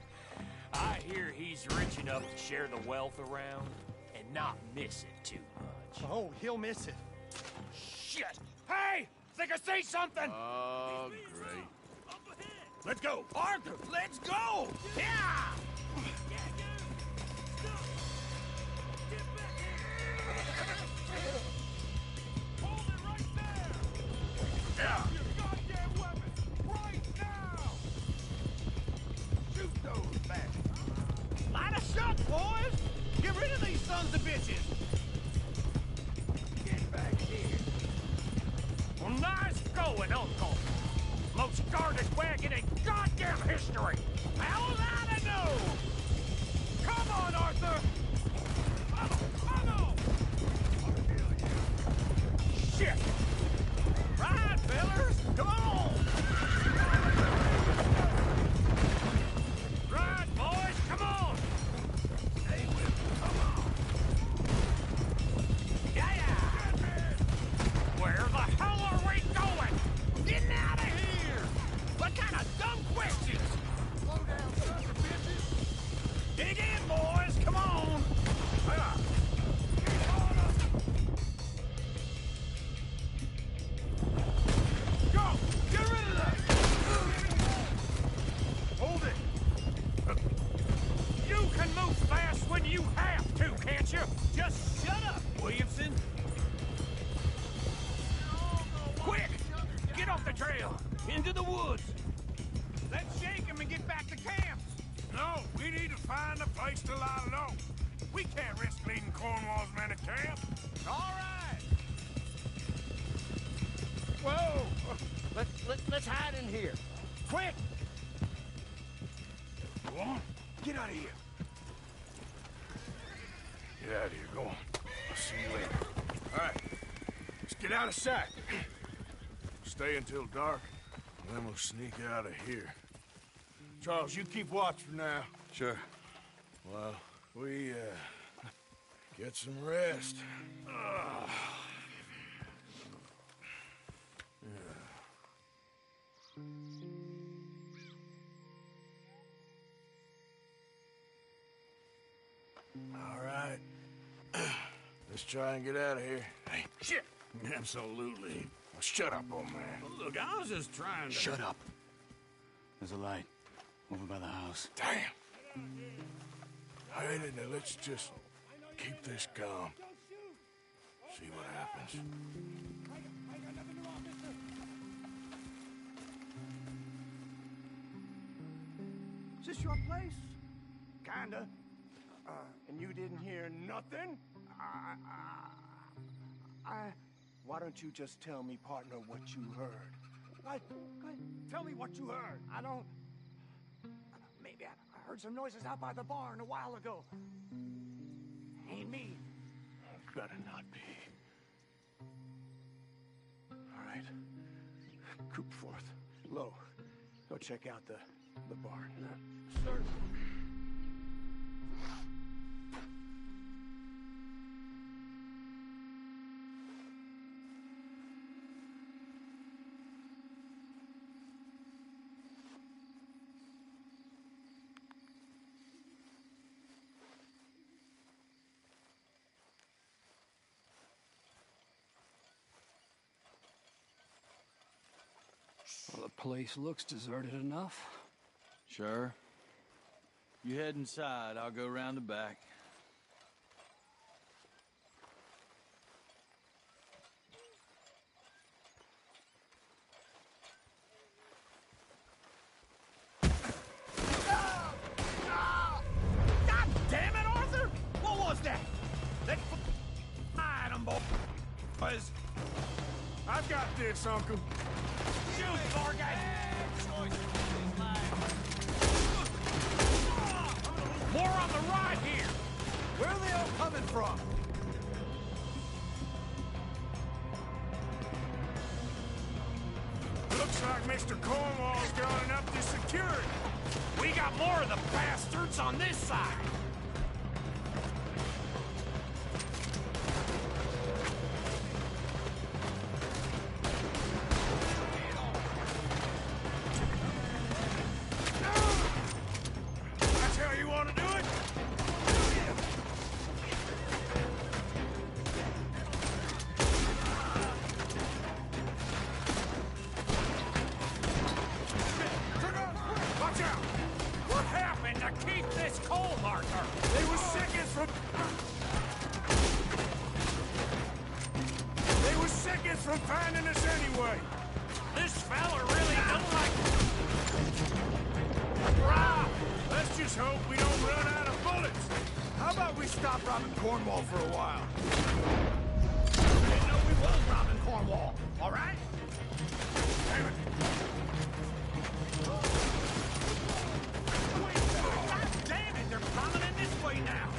G: I hear he's rich enough to share the wealth around and not miss it too much.
H: Oh, he'll miss it.
G: Shit! Hey! Think I see something!
B: Oh, great.
X: Let's go! Arthur, let's go!
G: Yeah!
B: Yeah.
G: Goddamn weapons! Right now!
X: Shoot those bastards! Light a shot, boys! Get rid of these sons of bitches!
G: Get back here! Well, nice going, Uncle! Most guarded wagon in goddamn history! How was I to know? Come on, Arthur! Shit!
X: Right, fellers! Come on!
G: Right, boys, come on!
X: Stay with me, come on!
G: Yeah! Where the hell are we going?
X: Getting out of here! What kind of dumb questions?
G: Slow down, sons of bitches!
X: Dig in, boys! Come on!
G: Go! Get rid of that! Hold it! You can move fast when you have to, can't you?
X: Just shut up, Williamson!
G: Quick! Get off the trail!
X: Into the woods! Let's shake him and get back to camp!
B: No, we need to find a place to lie low. We can't risk leading Cornwall's men to camp.
X: All right!
G: Whoa! Let's hide in here. Quick!
B: Go on. Get out of here. Get out of here. Go on. I'll see you later. All right. Let's get out of sight. Stay until dark, and then we'll sneak out of here. Charles, you keep watch for now.
S: Sure.
B: Well, we, get some rest. All right. Let's try and get out of here. Hey, shit!
X: Absolutely.
B: Well, shut up, old man.
X: Look, I was just trying to...
S: Shut up. There's a light over by the house.
B: Damn! All right, now let's just keep this calm. See what happens.
H: Is this your place? Kinda. And you didn't hear nothing? Why don't you just tell me, partner, what you heard? Go ahead. Tell me what you heard.
G: Heard some noises out by the barn a while ago. Ain't me.
P: Better not be. All right. Coop forth. Low. Go check out the barn. Sir.
T: Well, the place looks deserted enough.
U: Sure. You head inside, I'll go round the back.
G: God damn it, Arthur! What was that? That item, boys.
B: I've got this, Uncle.
G: Shoot, Fargate! More on the right here! Where are they all coming from?
B: Looks like Mr. Cornwall's gone up to security.
G: We got more of the bastards on this side.
B: That's how you want to do it?
G: Watch out! What happened to keep this coal marker?
B: They were seconds from... They were seconds from finding us anyway.
G: This fella really don't like...
B: Rob! Let's just hope we don't run out of bullets.
G: How about we stop robbing Cornwall for a while? Didn't know we was robbing Cornwall, all right? Damn it. God damn it, they're coming in this way now.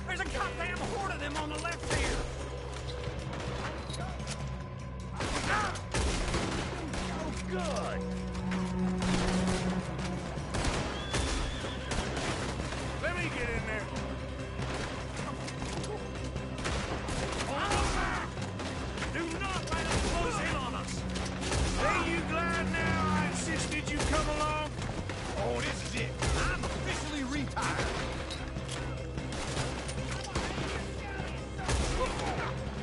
G: There's a goddamn horde of them on the left here. Oh, good.
B: Let me get in there.
G: Do not let them close in on us!
B: Ain't you glad now I insisted you come along?
G: Oh, this is it. I'm officially retired.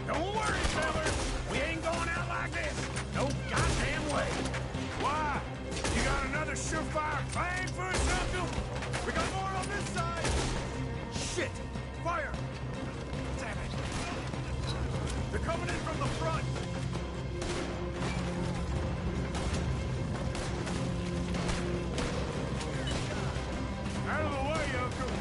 G: Don't worry, fellas. We ain't going out like this. No goddamn way.
B: Why? You got another surefire plan for us, Uncle?
G: We got more on this side. Shit! Fire! Damn it. They're coming in from the front.
B: Out of the way, Uncle.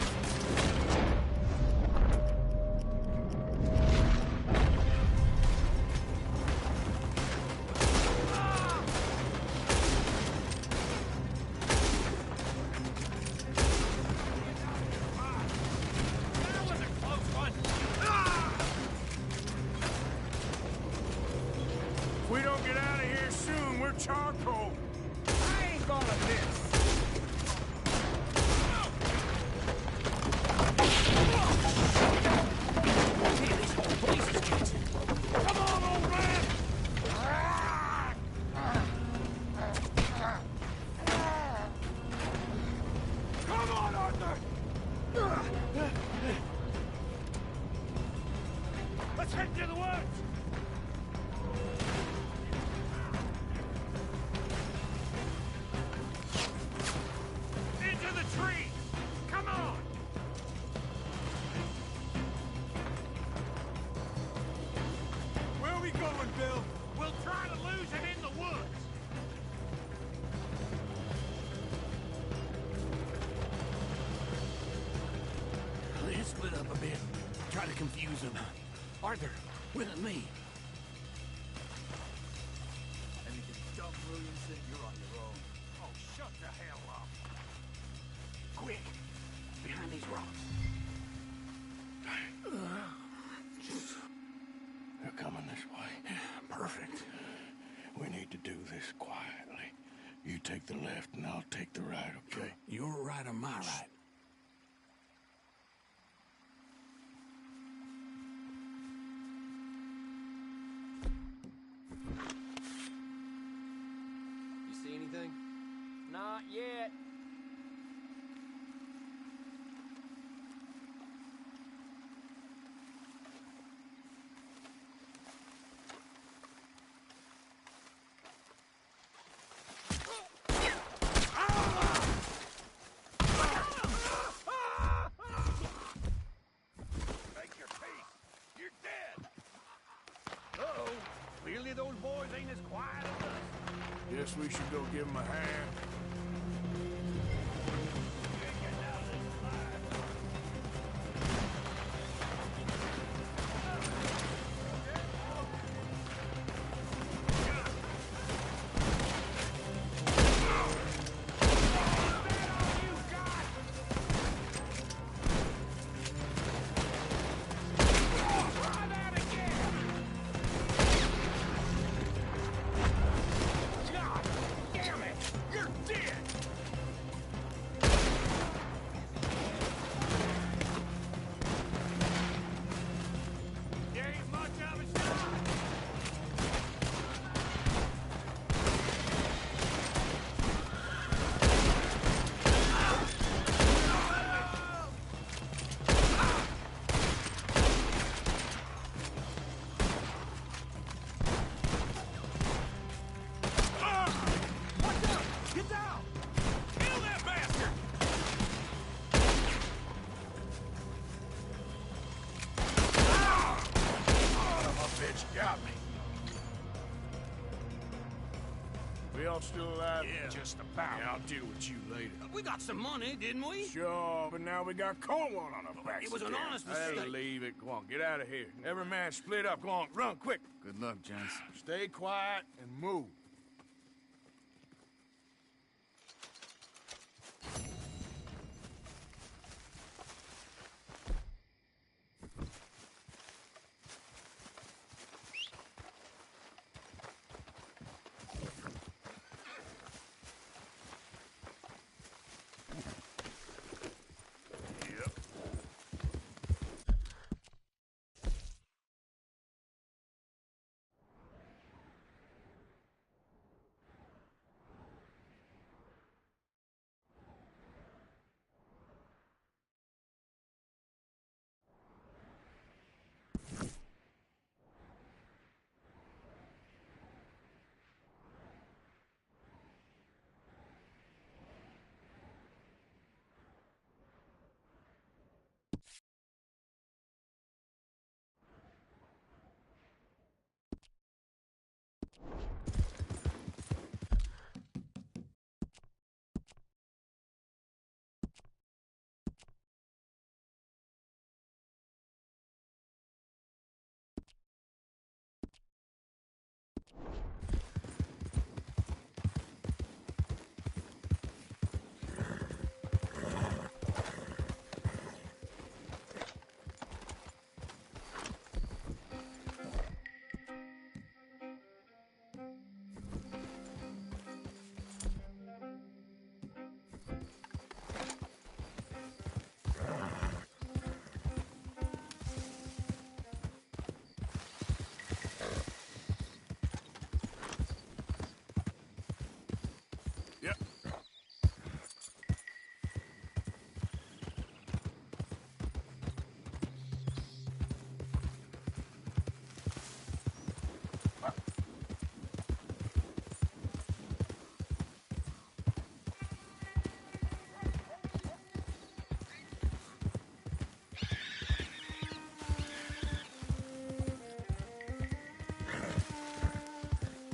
G: That was a close one.
B: If we don't get out of here soon, we're charcoal.
G: I ain't gonna miss. Come on, old man! Come on, Arthur! Let's head to the woods! Into the tree! Come on! Where are we going, Bill? We'll try to lose him in the woods!
X: Let's split up a bit. Try to confuse them. Arthur, with me.
U: Anything dumb, Williamson, you're on your own.
G: Oh,
B: You take the left and I'll take the right, okay?
X: Your right or my right?
M: You see anything?
T: Not yet.
G: Make your peace. You're dead. Uh-oh. Clearly those boys ain't as quiet as us.
B: Guess we should go give him a hand.
G: God damn it! You're dead! There ain't much of a shot! Watch out! Get down! Kill that bastard!
B: Son of a bitch got me. We all still alive?
X: Yeah.
B: Just about. Yeah, I'll deal with you later.
X: We got some money, didn't we?
B: Sure, but now we got Cornwall on our backs.
X: It was an
B: again.
X: honest
B: Hey,
X: mistake.
B: leave it. Go on, get out of here. Every man split up. Go on, run quick.
S: Good luck, gents.
B: Stay quiet and move.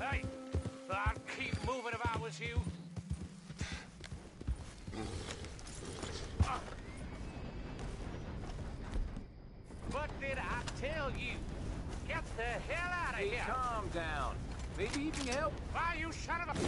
G: Hey, I'd keep moving if I was you. What did I tell you? Get the hell out of here!
M: Calm down. Maybe you can help.
G: Why, you son of a...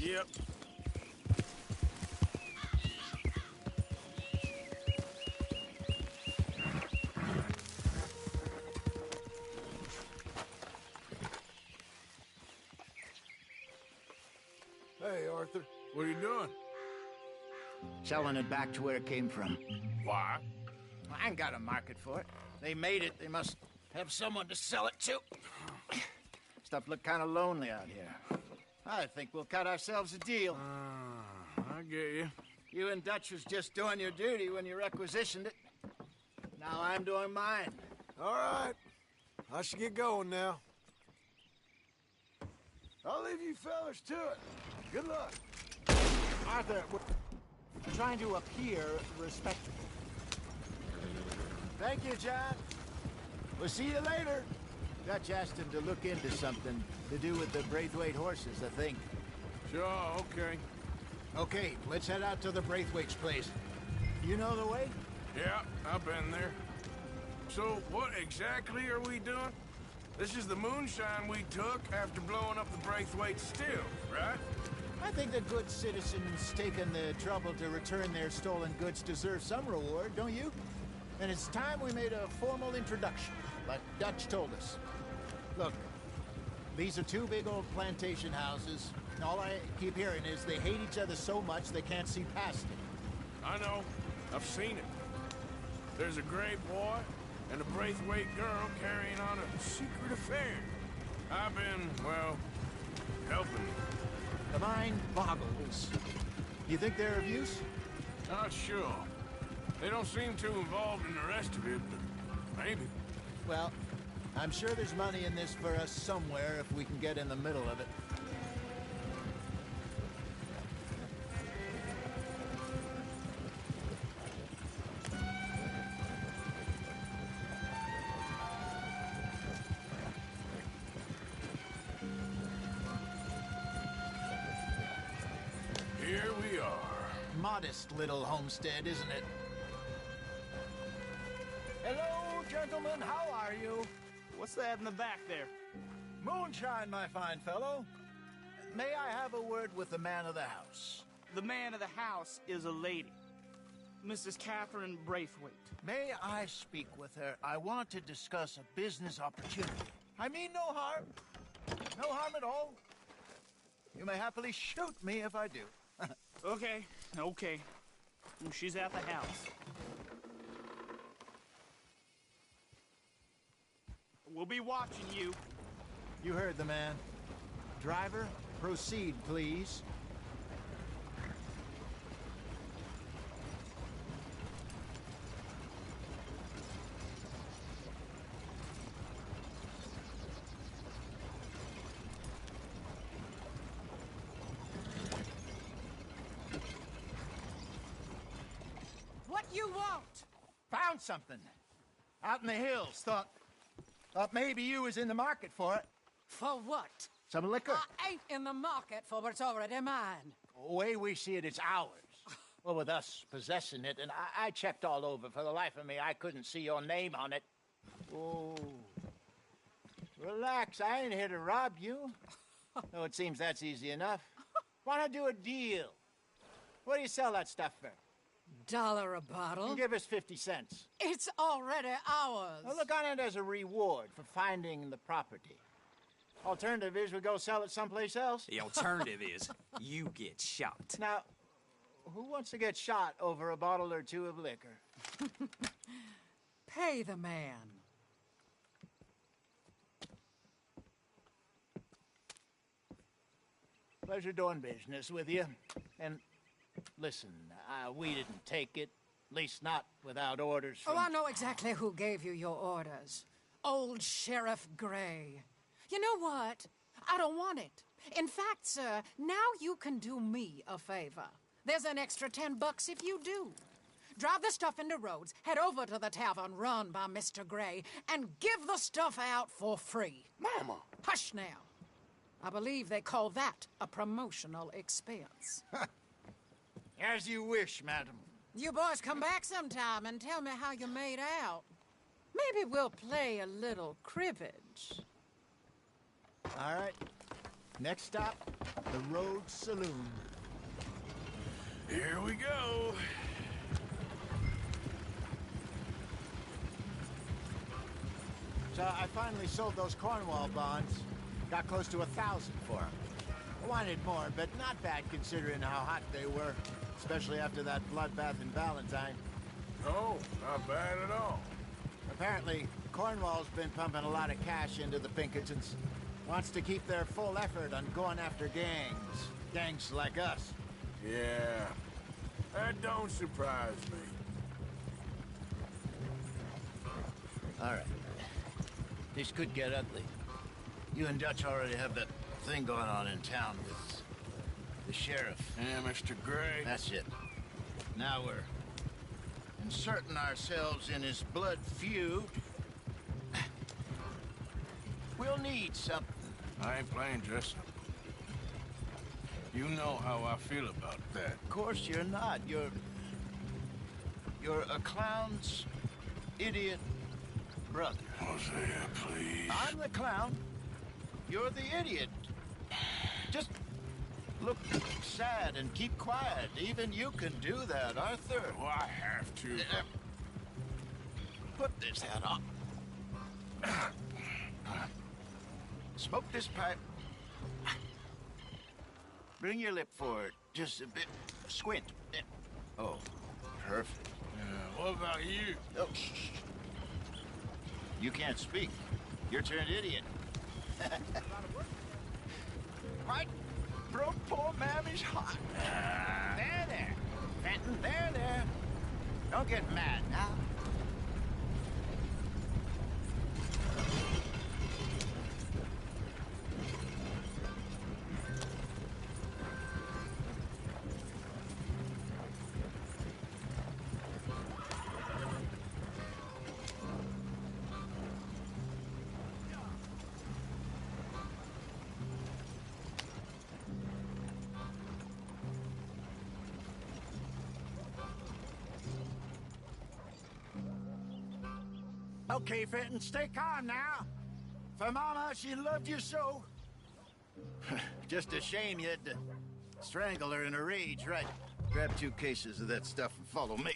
B: Yep.
D: Hey, Arthur.
B: What are you doing?
D: Selling it back to where it came from.
B: Why?
D: I ain't got a market for it. They made it. They must have someone to sell it to. Stuff look kind of lonely out here. I think we'll cut ourselves a deal.
B: I get you.
D: You and Dutch was just doing your duty when you requisitioned it. Now I'm doing mine.
L: All right. I should get going now. I'll leave you fellas to it. Good luck.
D: Arthur, we're trying to appear respectable. Thank you, John. We'll see you later. Dutch asked him to look into something to do with the Braithwaite horses, I think.
B: Sure, okay.
D: Okay, let's head out to the Braithwaite's place. You know the way?
B: Yeah, I've been there. So, what exactly are we doing? This is the moonshine we took after blowing up the Braithwaite still, right?
D: I think the good citizens taking the trouble to return their stolen goods deserve some reward, don't you? And it's time we made a formal introduction, like Dutch told us. Look, these are two big old plantation houses. All I keep hearing is they hate each other so much they can't see past it.
B: I know. I've seen it. There's a gray boy and a Braithwaite girl carrying on a secret affair. I've been, well, helping.
D: The mind boggles. You think they're of use?
B: Not sure. They don't seem too involved in the rest of it, but maybe.
D: Well, I'm sure there's money in this for us somewhere if we can get in the middle of it.
B: Here we are.
D: Modest little homestead, isn't it? Hello, gentlemen. How are you?
U: What's that in the back there?
D: Moonshine, my fine fellow. May I have a word with the man of the house?
U: The man of the house is a lady. Mrs. Catherine Braithwaite.
D: May I speak with her? I want to discuss a business opportunity. I mean no harm. No harm at all. You may happily shoot me if I do.
U: Okay. She's at the house. We'll be watching you.
D: You heard the man. Driver, proceed, please.
C: What you want?
D: Found something. Out in the hills. Thought maybe you was in the market for it.
A: For what?
D: Some liquor.
A: I ain't in the market for what's already mine.
D: The way we see it, it's ours. Well, with us possessing it, and I checked all over. For the life of me, I couldn't see your name on it. Oh. Relax, I ain't here to rob you. Though it seems that's easy enough. Wanna do a deal? What do you sell that stuff for?
A: $1 a bottle?
D: Give us 50 cents.
A: It's already ours.
D: Well, look on it as a reward for finding the property. Alternative is we go sell it someplace else.
M: The alternative is you get shot.
D: Now, who wants to get shot over a bottle or two of liquor?
A: Pay the man.
D: Pleasure doing business with you. And listen, we didn't take it. At least not without orders from...
A: Oh, I know exactly who gave you your orders. Old Sheriff Gray. You know what? I don't want it. In fact, sir, now you can do me a favor. There's an extra $10 if you do. Drive the stuff into Rhodes, head over to the tavern run by Mr. Gray, and give the stuff out for free.
P: Mama!
A: Hush now. I believe they call that a promotional expense.
D: As you wish, madam.
A: You boys come back sometime and tell me how you made out. Maybe we'll play a little cribbage.
D: All right.
F: Next stop, the Road Saloon.
B: Here we go.
F: So I finally sold those Cornwall bonds. Got close to 1,000 for them. I wanted more, but not bad considering how hot they were. Especially after that bloodbath in Valentine.
B: No, not bad at all.
F: Apparently, Cornwall's been pumping a lot of cash into the Pinkertons. Wants to keep their full effort on going after gangs. Gangs like us.
B: Yeah, that don't surprise me.
D: All right. This could get ugly. You and Dutch already have that thing going on in town with the sheriff.
B: Yeah, Mr. Gray.
D: That's it. Now we're inserting ourselves in his blood feud. We'll need something.
B: I ain't playing dress-up. You know how I feel about that.
D: Of course you're not. You're a clown's idiot brother.
B: Hosea, please.
D: I'm the clown. You're the idiot. Just look sad and keep quiet. Even you can do that, Arthur.
B: Oh, I have to.
D: Put this hat on. Smoke this pipe. Bring your lip forward. Just a bit. Squint. Oh, perfect.
B: Yeah, what about you?
D: Oh, shh. You can't speak. You're turned idiot. Right? Broke poor Mammy's heart. There. Fenton, there. Don't get mad now. Okay, Fenton, stay calm now. For Mama, she loved you so. Just a shame you had to strangle her in a rage, right? Grab 2 cases of that stuff and follow me.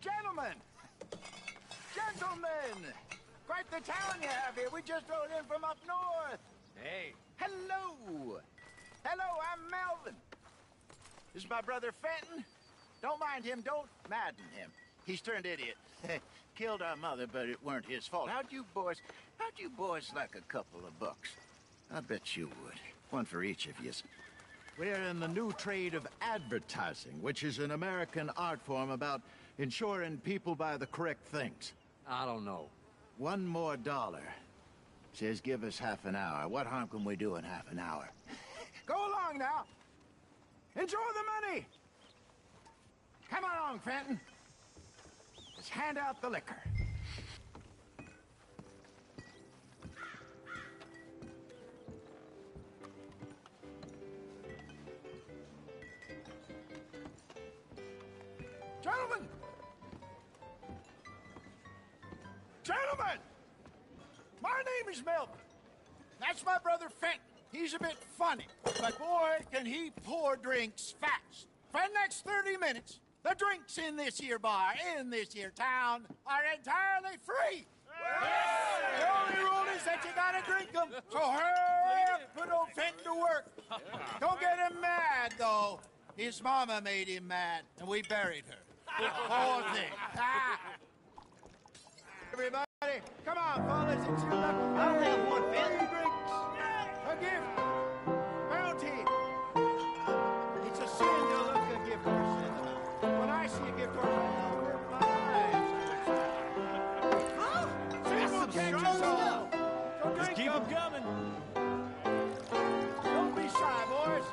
D: Gentlemen! Quite the town you have here. We just rode in from up north. Hey. Hello. Hello, I'm Melvin. This is my brother Fenton. Don't mind him. Don't madden him. He's turned idiot. Killed our mother, but it weren't his fault. How'd you boys like a couple of bucks? I bet you would. One for each of yous. We're in the new trade of advertising, which is an American art form about ensuring people buy the correct things.
T: I don't know.
D: $1 more. Says give us half an hour. What harm can we do in half an hour? Go along now. Enjoy the money. Come along, Fenton. Let's hand out the liquor. Gentlemen! Gentlemen! My name is Melvin. That's my brother Fenton. He's a bit funny, but boy, can he pour drinks fast. For the next 30 minutes, the drinks in this here bar, in this here town, are entirely free. The only rule is that you gotta drink them. So hurry up, put old Fenton to work. Don't get him mad, though. His mama made him mad, and we buried her. Poor thing. Everybody, come on, fellas, it's your luck. I'll have one, Fenton. A gift. Bounty. It's a sin to look a gift horse in the mouth. When I see a gift horse, I lower my eyes. Huh? Sin will catch us all. So
U: Just keep them coming.
D: Don't be shy, boys.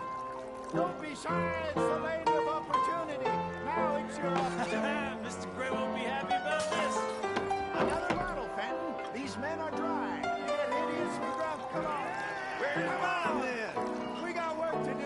D: Don't be shy. It's the land of opportunity. Now it's your opportunity.
U: Mr. Gray won't be happy about this.
D: Another bottle, Fenton. These men are dry. You get idiots and drunk. Come on. Come on, then. We got work to do.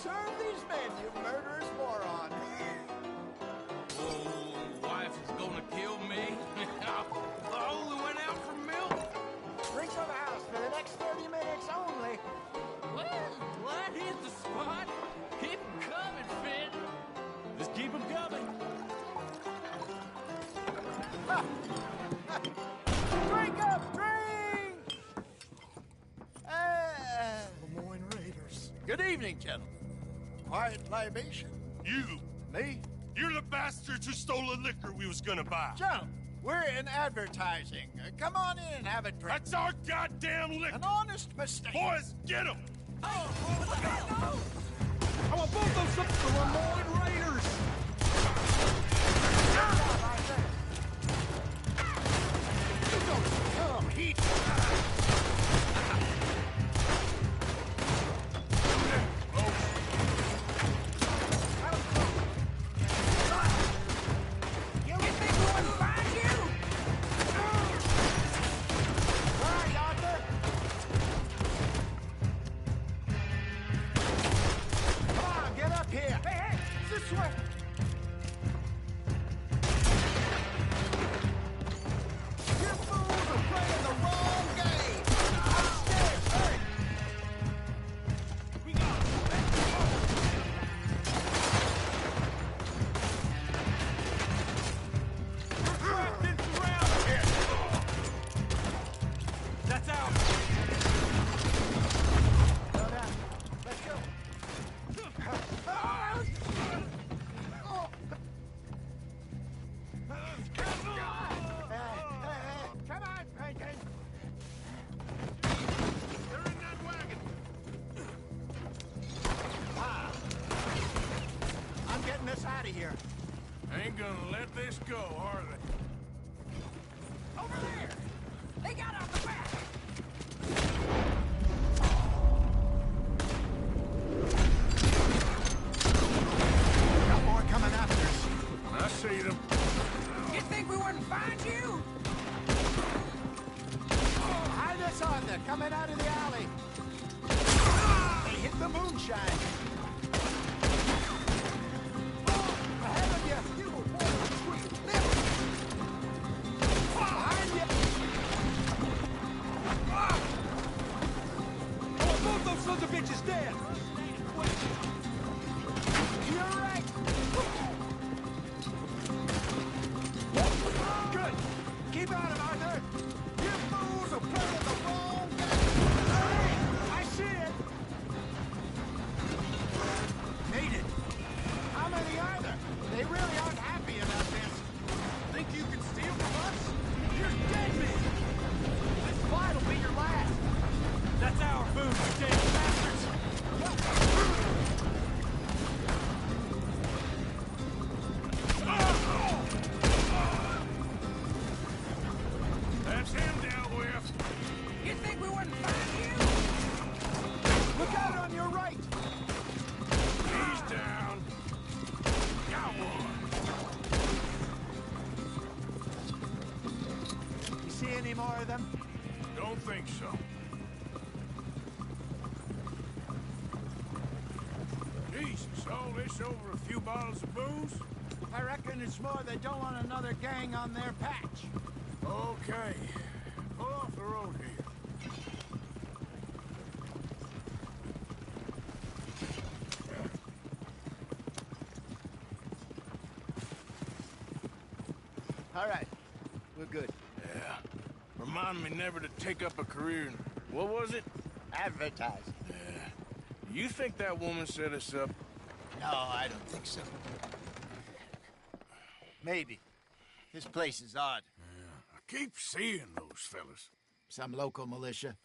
F: Serve these men, you murderous moron.
X: Oh, wife is gonna kill me. I only went out for milk.
F: Reach on the house for the next 30 minutes only.
U: What is the spot? Keep 'em coming, Finn. Just keep 'em coming.
F: Drink up, drink! Lemoyne Raiders. Good evening, gentlemen. Quiet libation?
I: You.
F: Me?
I: You're the bastards who stole the liquor we was gonna buy.
F: Gentlemen, we're in advertising. Come on in and have a drink.
I: That's our goddamn liquor.
F: An honest mistake.
I: Boys, get him!
F: What the hell?
G: I want both those up to the Lemoyne Raiders!
F: You don't come heat.
K: You think we wouldn't find you?
F: All right, Arthur. Come on, get up here. Hey, this way. You fools are playing the wrong game. Upstairs, hurry. We got
G: Trapped and surrounded here! That's out!
F: Slow down. Let's go. Come on, Bacon.
I: They're in that wagon.
F: I'm getting us out of here.
B: Ain't gonna let this go, are they?
K: Over there! They got out the back!
F: Got more coming after us.
B: I see them.
K: You think we wouldn't find you?
F: Hide this on there, coming out of the alley. They hit the moonshine. Ahead of you. You behind you.
G: I want both those sons of bitches dead!
F: You're right. Good. Keep at him, Arthur. You fools are playing the wrong game. Hey, I see it. Made it. How many are there? They really aren't happy about this.
G: Think you can steal from us?
F: You're dead men. This fight will be your last.
G: That's our food, you damn bastards!
B: That's him dealt with.
K: You think we wouldn't find you?
F: Look out on your right.
B: He's down. Got one.
F: You see any more of them?
B: Don't think so. Jesus, all this over a few bottles of booze?
F: I reckon it's more they don't want another gang on their patch.
B: Okay. Pull off the road here.
F: All right. We're good.
B: Yeah. Remind me never to take up a career in... What was it?
F: Advertising.
B: Yeah. You think that woman set us up?
F: No, I don't think so. Maybe. This place is odd.
B: Yeah. I keep seeing those fellas.
F: Some local militia.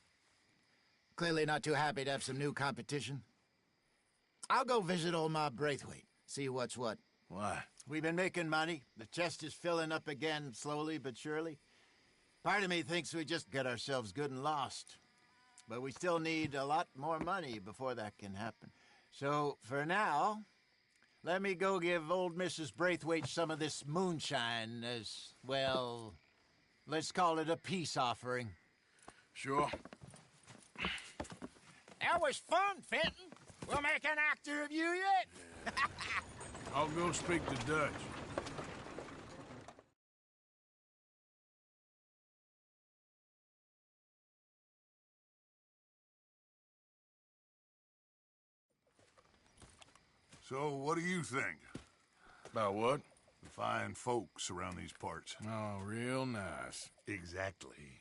F: Clearly not too happy to have some new competition. I'll go visit old Ma Braithwaite, see what's what.
B: Why?
F: We've been making money. The chest is filling up again, slowly but surely. Part of me thinks we just get ourselves good and lost. But we still need a lot more money before that can happen. So, for now, let me go give old Mrs. Braithwaite some of this moonshine as, well, let's call it a peace offering.
B: Sure.
F: That was fun, Fenton. We'll make an actor of you yet.
B: I'll go speak to Dutch.
P: So, what do you think?
B: About what?
P: The fine folks around these parts.
B: Oh, real nice.
P: Exactly.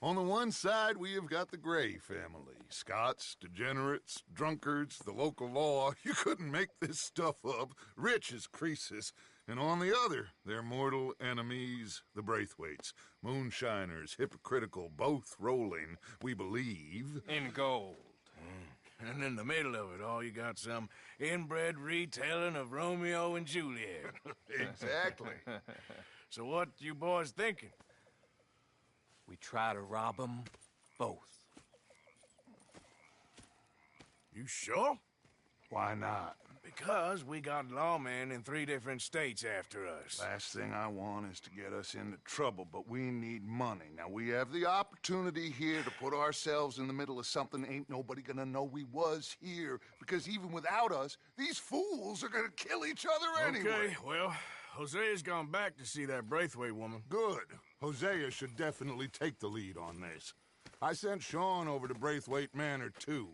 P: On the one side, we have got the Gray family. Scots, degenerates, drunkards, the local law. You couldn't make this stuff up. Rich as Croesus. And on the other, their mortal enemies, the Braithwaites. Moonshiners, hypocritical, both rolling, we believe.
U: In gold.
B: And in the middle of it all, you got some inbred retelling of Romeo and Juliet.
P: Exactly.
B: So what you boys thinking?
U: We try to rob them both.
B: You sure?
P: Why not?
B: Because we got lawmen in 3 different states after us.
P: Last thing I want is to get us into trouble, but we need money. Now, we have the opportunity here to put ourselves in the middle of something ain't nobody gonna know we was here, because even without us, these fools are gonna kill each other anyway.
B: Okay, well, Hosea's gone back to see that Braithwaite woman.
P: Good. Hosea should definitely take the lead on this. I sent Sean over to Braithwaite Manor, too.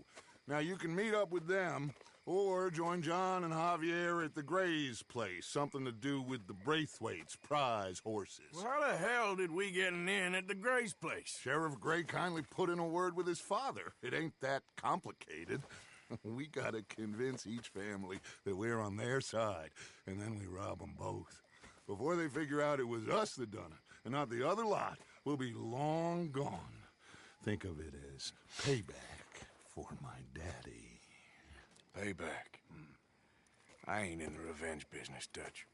P: Now, you can meet up with them, or join John and Javier at the Gray's place. Something to do with the Braithwaite's prize horses.
B: Well, how the hell did we get an in at the Gray's place?
P: Sheriff Gray kindly put in a word with his father. It ain't that complicated. We gotta convince each family that we're on their side, and then we rob them both. Before they figure out it was us that done it, and not the other lot, we'll be long gone. Think of it as payback for my daddy.
B: Payback. I ain't in the revenge business, Dutch.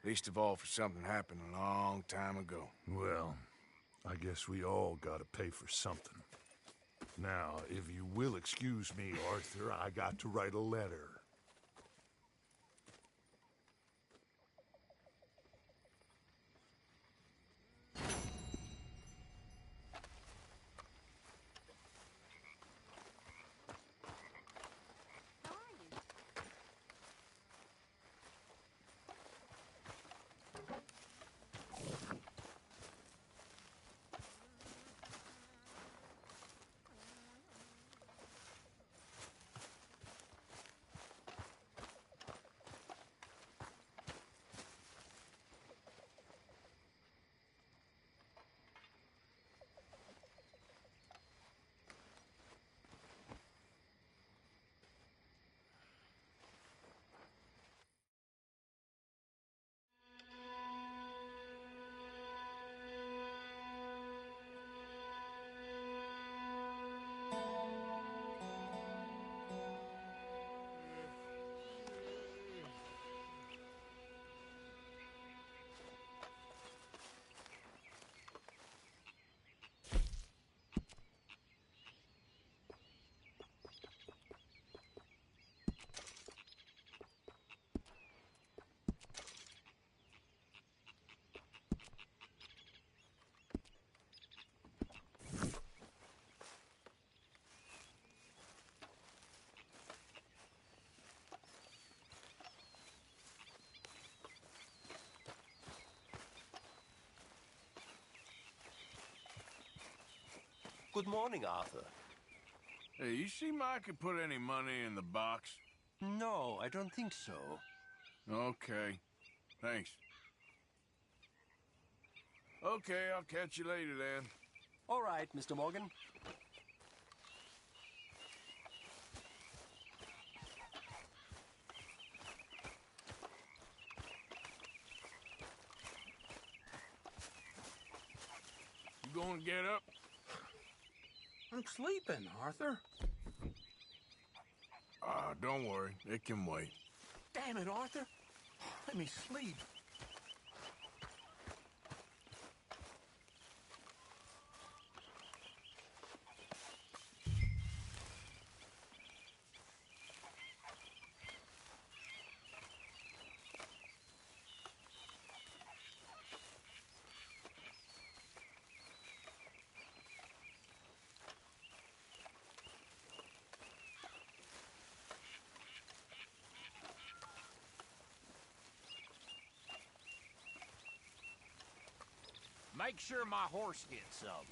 B: Least of all for something happened a long time ago.
P: Well, I guess we all gotta pay for something. Now, if you will excuse me, Arthur, I got to write a letter.
E: Good morning, Arthur.
B: Hey, you seem I could put any money in the box?
E: No, I don't think so.
B: Okay. Thanks. Okay, I'll catch you later then.
E: All right, Mr. Morgan.
B: You gonna get up?
X: I'm sleeping, Arthur.
B: Don't worry. It can wait.
X: Damn it, Arthur. Let me sleep.
G: Make sure my horse gets some.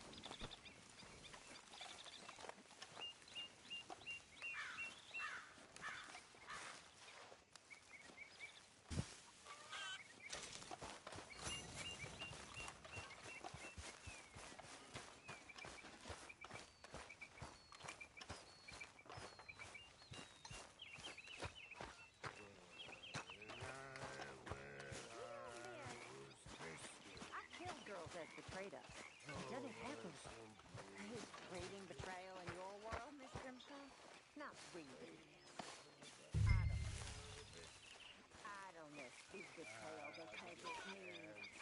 C: That betrayed us. Does it happen? Is breeding betrayal in your world, Miss Grimstone? Not really. Idleness is betrayal because it means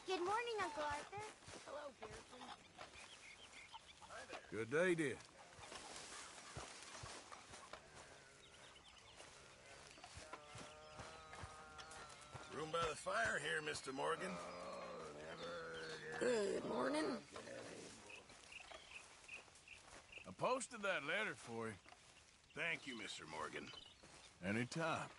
O: Good morning, Uncle Arthur.
C: Hello, Pearson.
B: Good day, dear.
N: Room by the fire here, Mr. Morgan.
K: Good morning.
B: I posted that letter for you.
N: Thank you, Mr. Morgan.
B: Anytime.